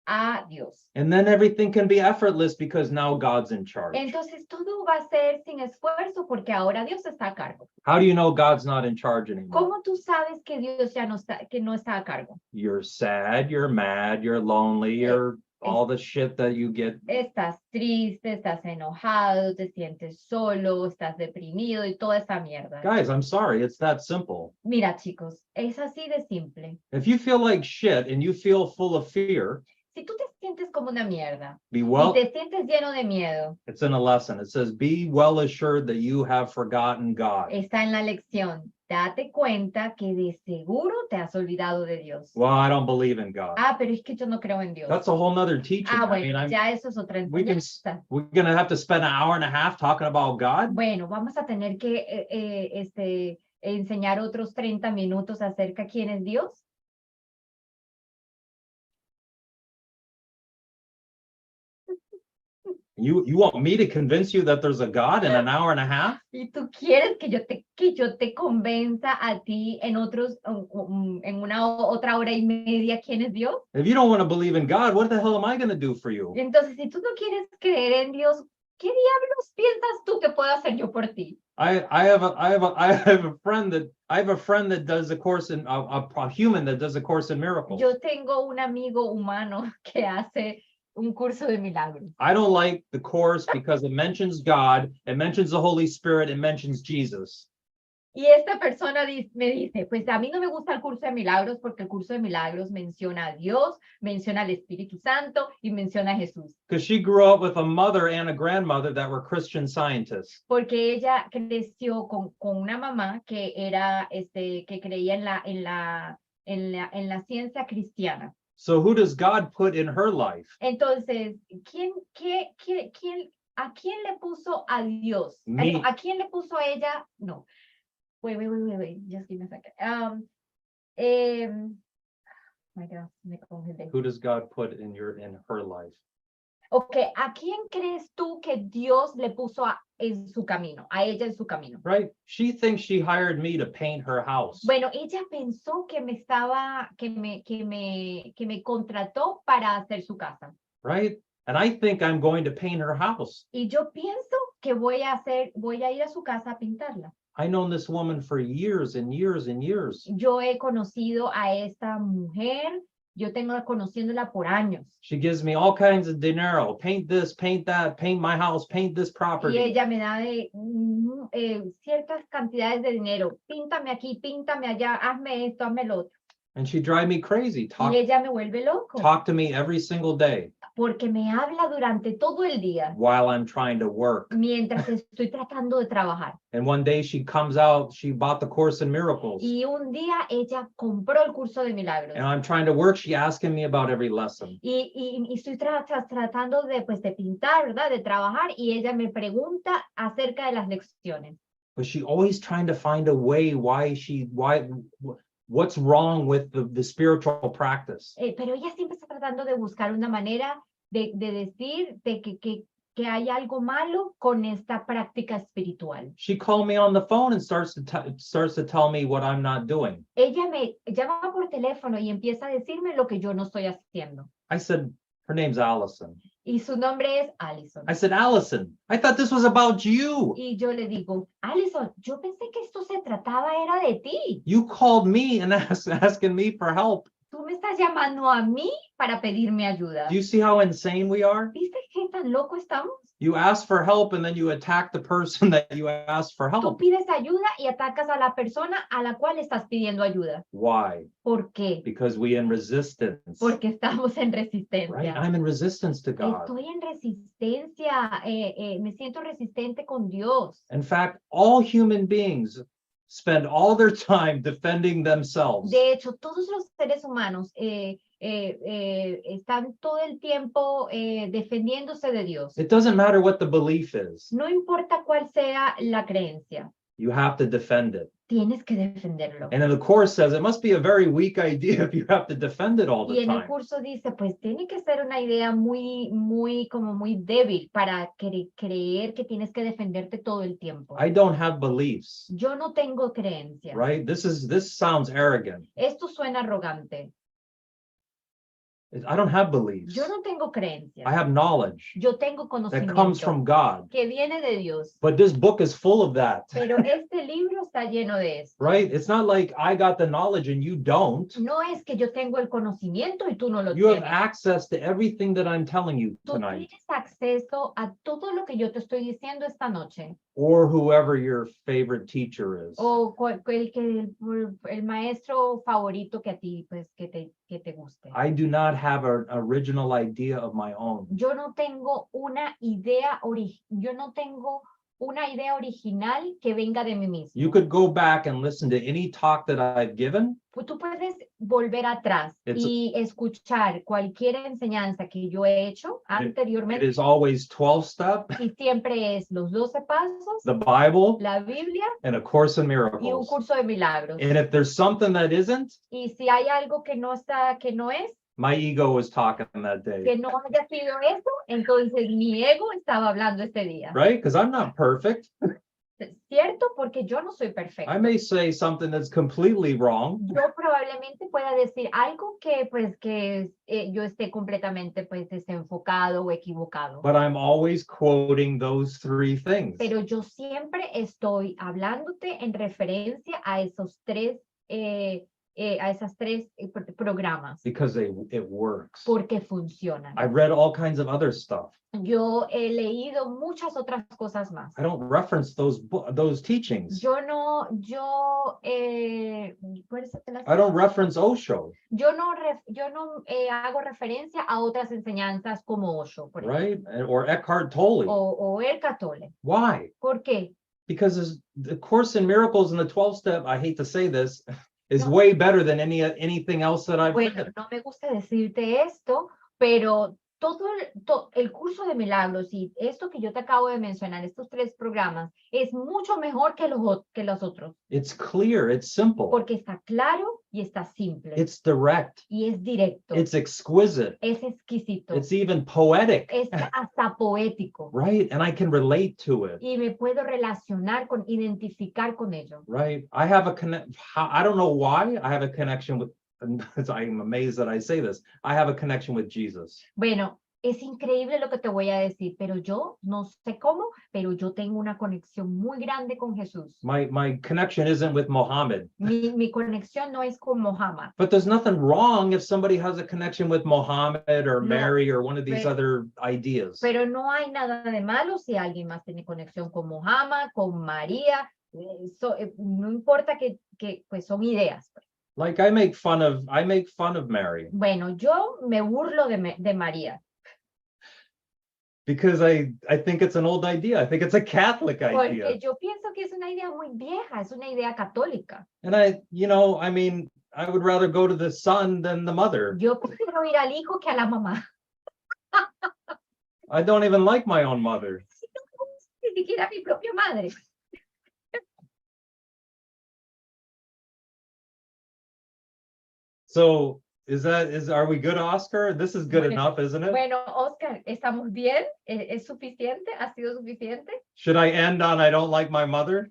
a Dios. And then everything can be effortless because now God's in charge. Entonces todo va a ser sin esfuerzo porque ahora Dios está a cargo. How do you know God's not in charge anymore? ¿Cómo tú sabes que Dios ya no está a cargo? You're sad, you're mad, you're lonely, you're all the shit that you get. Estás triste, estás enojado, te sientes solo, estás deprimido y toda esa mierda. Guys, I'm sorry, it's that simple. Mira, chicos, es así de simple. If you feel like shit and you feel full of fear, Si tú te sientes como una mierda be y well, te sientes lleno de miedo, it's in a lesson. It says, be well assured that you have forgotten God. está en la lección. Date cuenta que de seguro te has olvidado de Dios. Well, I don't believe in God. Ah, pero es que yo no creo en Dios. That's a whole nother teaching. Ah, I mean, bueno, ya eso es otra we can- enseñanza. we're going to have to spend an hour and a half talking about God. Bueno, vamos a tener que enseñar otros 30 minutos acerca de quién es Dios. You want me to convince you that there's a God in an hour and a half? Y tú quieres que yo te convenza a ti en una otra hora y media quién es Dios. If you don't want to believe in God, what the hell am I going to do for you? Y entonces, si tú no quieres creer en Dios, ¿qué diablos piensas tú que puedo hacer yo por ti? I have a friend that does a course in a human that does a course in miracles. Yo tengo un amigo humano que hace un curso de milagros. I don't like the course because it mentions God, it mentions the Holy Spirit, it mentions Jesus. Y esta persona me dice, pues a mí no me gusta el curso de milagros porque el curso de milagros menciona a Dios, menciona al Espíritu Santo y menciona a Jesús. Because she grew up with a mother and a grandmother that were Christian scientists. Porque ella creció con una mamá que era que creía en la ciencia cristiana. So who does God put in her life? Entonces, ¿a quién le puso a Dios? Me. ¿A quién le puso a ella? No. Wait, just give me a second. My God, me congelé. Who does God put in her life? Okay, ¿a quién crees tú que Dios le puso en su camino, a ella en su camino. right? She thinks she hired me to paint her house. Bueno, ella pensó que me contrató para hacer su casa. Right? And I think I'm going to paint her house. Y yo pienso que voy a ir a su casa a pintarla. I known this woman for years and years and years. Yo he conocido a esta mujer, yo tengo conociéndola por años. She gives me all kinds of dinero. Paint this, paint that, paint my house, paint this Y property. ella me da ciertas cantidades de dinero. Píntame aquí, píntame allá, hazme esto, hazme lo otro. And she drive me crazy. Y ella me vuelve loco. Talk to me every single day Porque me habla durante todo el día. while I'm trying to work. Mientras estoy tratando de trabajar. And one day she comes out, she bought the Course in Miracles. Y un día ella compró el curso de milagros. And I'm trying to work, she asking me about every lesson. Y estoy tratando de pintar, ¿verdad? De trabajar. Y ella me pregunta acerca de las lecciones. But she always trying to find a way what's wrong with the spiritual practice. Pero ella siempre está tratando de buscar una manera de decir de que hay algo malo con esta práctica espiritual. She called me on the phone and starts to tell me what I'm not doing. Ella me llama por teléfono y empieza a decirme lo que yo no estoy haciendo. I said, her name's Allison. Y su nombre es Allison. I said, Allison, I thought this was about you. Y yo le digo, Allison, yo pensé que esto se trataba era de ti. You called me and asking me for help. Tú me estás llamando a mí para pedirme ayuda. Do you see how insane we are? ¿Viste qué tan loco estamos? You ask for help and then you attack the person that you asked for Tú help. pides ayuda y atacas a la persona a la cual estás pidiendo ayuda. Why? ¿Por qué? Because we in resistance. Porque estamos en Right? resistencia. I'm in resistance to God. Estoy en resistencia, me siento resistente con Dios. In fact, all human beings spend all their time defending themselves. De hecho, todos los seres humanos están todo el tiempo defendiéndose de Dios. It doesn't matter what the belief is. No importa cuál sea la creencia, You have to defend it. tienes que defenderlo. And then the Course says it must be a very weak idea if you have to defend it all Y the en el time. curso dice, pues tiene que ser una idea muy débil para creer que tienes que defenderte todo el tiempo. I don't have beliefs, Yo no tengo creencias. right? This sounds arrogant. Esto suena arrogante. I don't have beliefs. Yo no tengo creencias. I have knowledge Yo tengo that comes from conocimiento God. que viene de Dios. But this book is full of that, Pero este libro está lleno de eso. right? It's not like I got the knowledge and you don't. No es que yo tengo el conocimiento y tú no lo You have tienes. access to everything that I'm telling you Tú tonight, tienes acceso a todo lo que yo te estoy diciendo esta noche. or whoever your favorite teacher is. O el maestro favorito que a ti, pues, que te guste. I do not have an original idea of my own. Yo no tengo una idea original que venga de mí mismo. You could go back and listen to any talk that I've given. Pues tú puedes volver atrás It's a- y escuchar cualquier enseñanza que yo he hecho It anteriormente is always 12-step, y siempre es los 12 pasos, the Bible, la Biblia and A Course in y un Miracles. curso de milagros. And if there's something that isn't, Y si hay algo que no está, que no es, my ego was talking that day, que no haya sido eso, entonces mi ego estaba hablando este día. right? Because I'm not perfect. ¿Cierto? Porque yo no soy perfecto. I may say something that's completely wrong, Yo probablemente pueda decir algo que pues que yo esté completamente pues desenfocado o equivocado. but I'm always quoting those three things. Pero yo siempre estoy hablándote en referencia a esos tres programas Because it works. porque funcionan. I've read all kinds of other stuff. Yo he leído muchas otras cosas más. I don't reference those teachings. Yo no I don't reference Osho, yo no hago referencia a otras enseñanzas como Osho, por ejemplo, right? Or Eckhart Tolle. o Eckhart Tolle. Why? ¿Por qué? Because the Course in Miracles and the 12-step, I hate to say this, is No. way better than anything else that I've Bueno, read. no me gusta decirte esto, pero todo el curso de milagros y esto que yo te acabo de mencionar, estos tres programas, es mucho mejor que los otros, It's clear, it's simple. porque está claro, y está simple. It's direct. Y es directo. It's exquisite. Es exquisito. It's even poetic. Es hasta poético. Right? And I can relate to it. Y me puedo relacionar con, identificar con ello. Right? I have a connect. I don't know why I have a connection with, I'm amazed that I say this. I have a connection with Jesus. Bueno, es increíble lo que te voy a decir, pero yo no sé cómo, pero yo tengo una conexión muy grande con Jesús. My connection isn't with Muhammad. Mi conexión no es con Mohammed. But there's nothing wrong if somebody has a connection with Muhammad or No, Mary or one of these pero- other ideas. Pero no hay nada de malo si alguien más tiene conexión con Mohammed, con María. No importa que pues son ideas. Like I make fun of Mary Bueno, yo me burlo de María. because I think it's an old idea. I think it's a Catholic idea. Porque yo pienso que es una idea muy vieja, es una idea católica. And I mean, I would rather go to the son than the mother. Yo prefiero ir al hijo que a la mamá. I don't even like my own mother. Ni siquiera a mi propia madre. So are we good, Oscar? This is good Bueno, enough, isn't it? Bueno, Oscar, ¿estamos bien? ¿Es suficiente? ¿Ha sido suficiente? Should I end on I don't like my mother?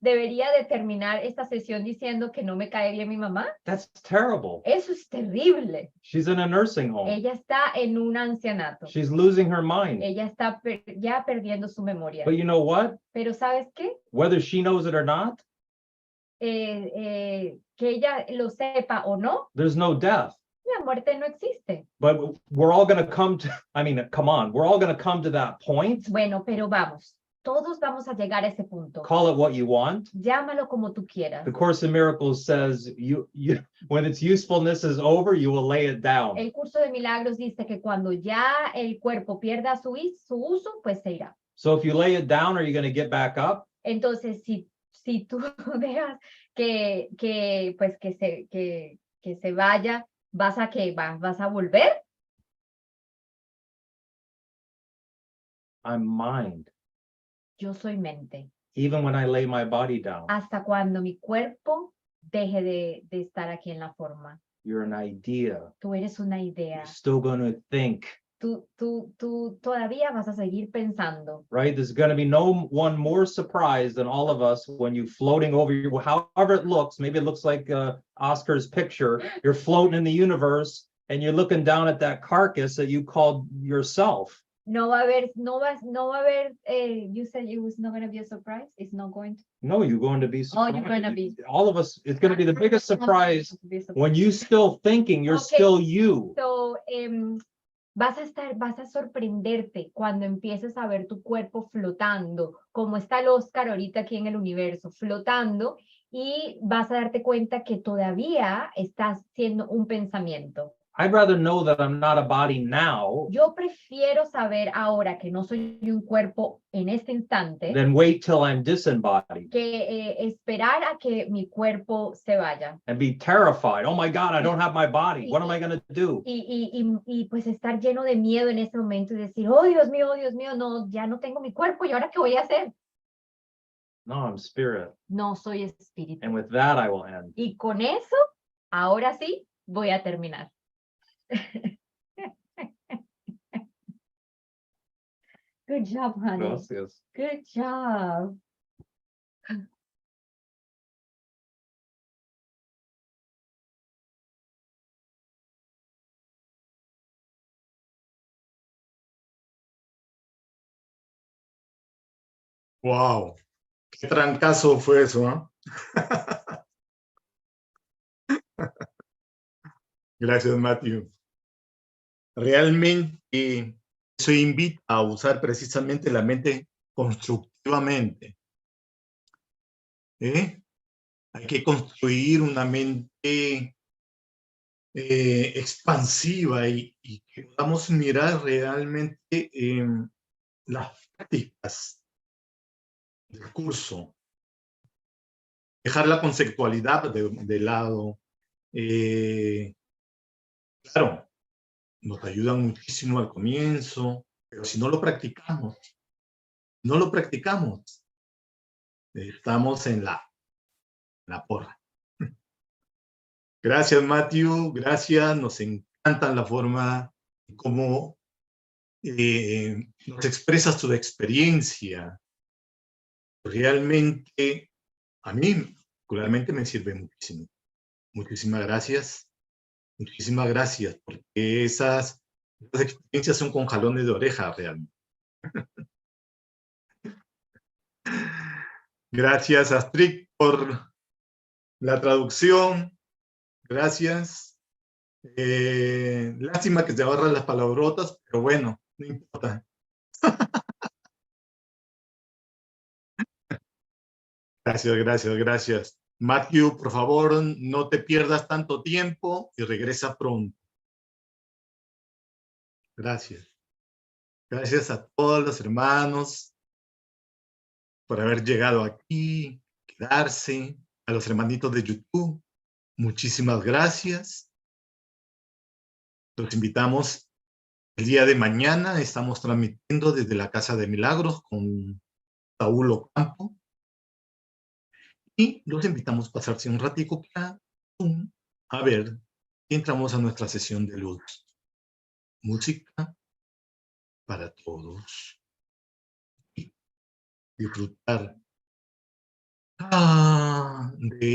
¿Debería de terminar esta sesión diciendo que no me cae bien mi mamá? That's terrible. Eso es terrible. She's in a nursing home. Ella está en un ancianato. She's losing her mind. Ella está ya perdiendo su memoria. But you know what? Pero ¿sabes qué? Whether she knows it or not, Que ella lo sepa o no, there's no death. la muerte no existe. But we're all going to come to, I mean, come on, we're all going to come to that point. Bueno, pero vamos, todos vamos a llegar a ese punto. Call it what you want. Llámalo como tú quieras. The Course in Miracles says you when its usefulness is over, you will lay it down. El curso de milagros dice que cuando ya el cuerpo pierda su uso, pues se irá. So if you lay it down, are you going to get back up? Entonces, si tú dejas que se vaya, ¿vas a qué? ¿Vas a volver? I'm mind. Yo soy mente. Even when I lay my body down, Hasta cuando mi cuerpo deje de estar aquí en la forma. you're an idea. Tú eres una idea. You're still going to think, Tú todavía vas a seguir pensando. right? There's going to be no one more surprised than all of us when you floating over your, however it looks, maybe it looks like Oscar's picture, you're floating in the universe and you're looking down at that carcass that you called yourself. No va a haber, you said it was not going to be a surprise. It's not going to. No, you're going to be Oh, surprised. you're going to be. All of us, it's going to be the biggest surprise Be surprised. when you still thinking you're Okay. still you. So, vas a sorprenderte cuando empieces a ver tu cuerpo flotando, como está el Oscar ahorita aquí en el universo, flotando, y vas a darte cuenta que todavía estás siendo un pensamiento. I'd rather know that I'm not a body now Yo prefiero saber ahora que no soy un cuerpo en este instante than wait till I'm disembodied que esperar a que mi cuerpo se vaya and be terrified. Oh my God, I don't have my body. What am I going to do? y pues estar lleno de miedo en ese momento y decir, oh Dios mío, no, ya no tengo mi cuerpo y ahora qué voy a hacer. No, I'm spirit. No soy espíritu. And with that, I will end. Y con eso, ahora sí, voy a terminar. Good job, honey. Gracias. Good job. Wow, qué trancazo fue eso, ¿no? Gracias, Matthew. Realmente eso invita a usar precisamente la mente constructivamente. Hay que construir una mente expansiva y que podamos mirar realmente las prácticas del curso. Dejar la conceptualidad de lado. Claro, nos ayudan muchísimo al comienzo, pero si no lo practicamos, estamos en la porra. Gracias, Matthew. Gracias. Nos encanta la forma en cómo nos expresas tu experiencia. Realmente, a mí, particularmente, me sirve muchísimo. Muchísimas gracias. Muchísimas gracias, porque esas experiencias son con jalones de oreja, realmente. Gracias, Astrid, por la traducción. Gracias. Lástima que se ahorran las palabrotas, pero bueno, no importa. Gracias, gracias, gracias. Matthew, por favor, no te pierdas tanto tiempo y regresa pronto. Gracias. Gracias a todos los hermanos por haber llegado aquí, quedarse. A los hermanitos de YouTube, muchísimas gracias. Los invitamos el día de mañana. Estamos transmitiendo desde la Casa de Milagros con Saúl Ocampo. Y los invitamos a pasarse un ratico para a ver si entramos a nuestra sesión de luz. Música para todos. Y disfrutar de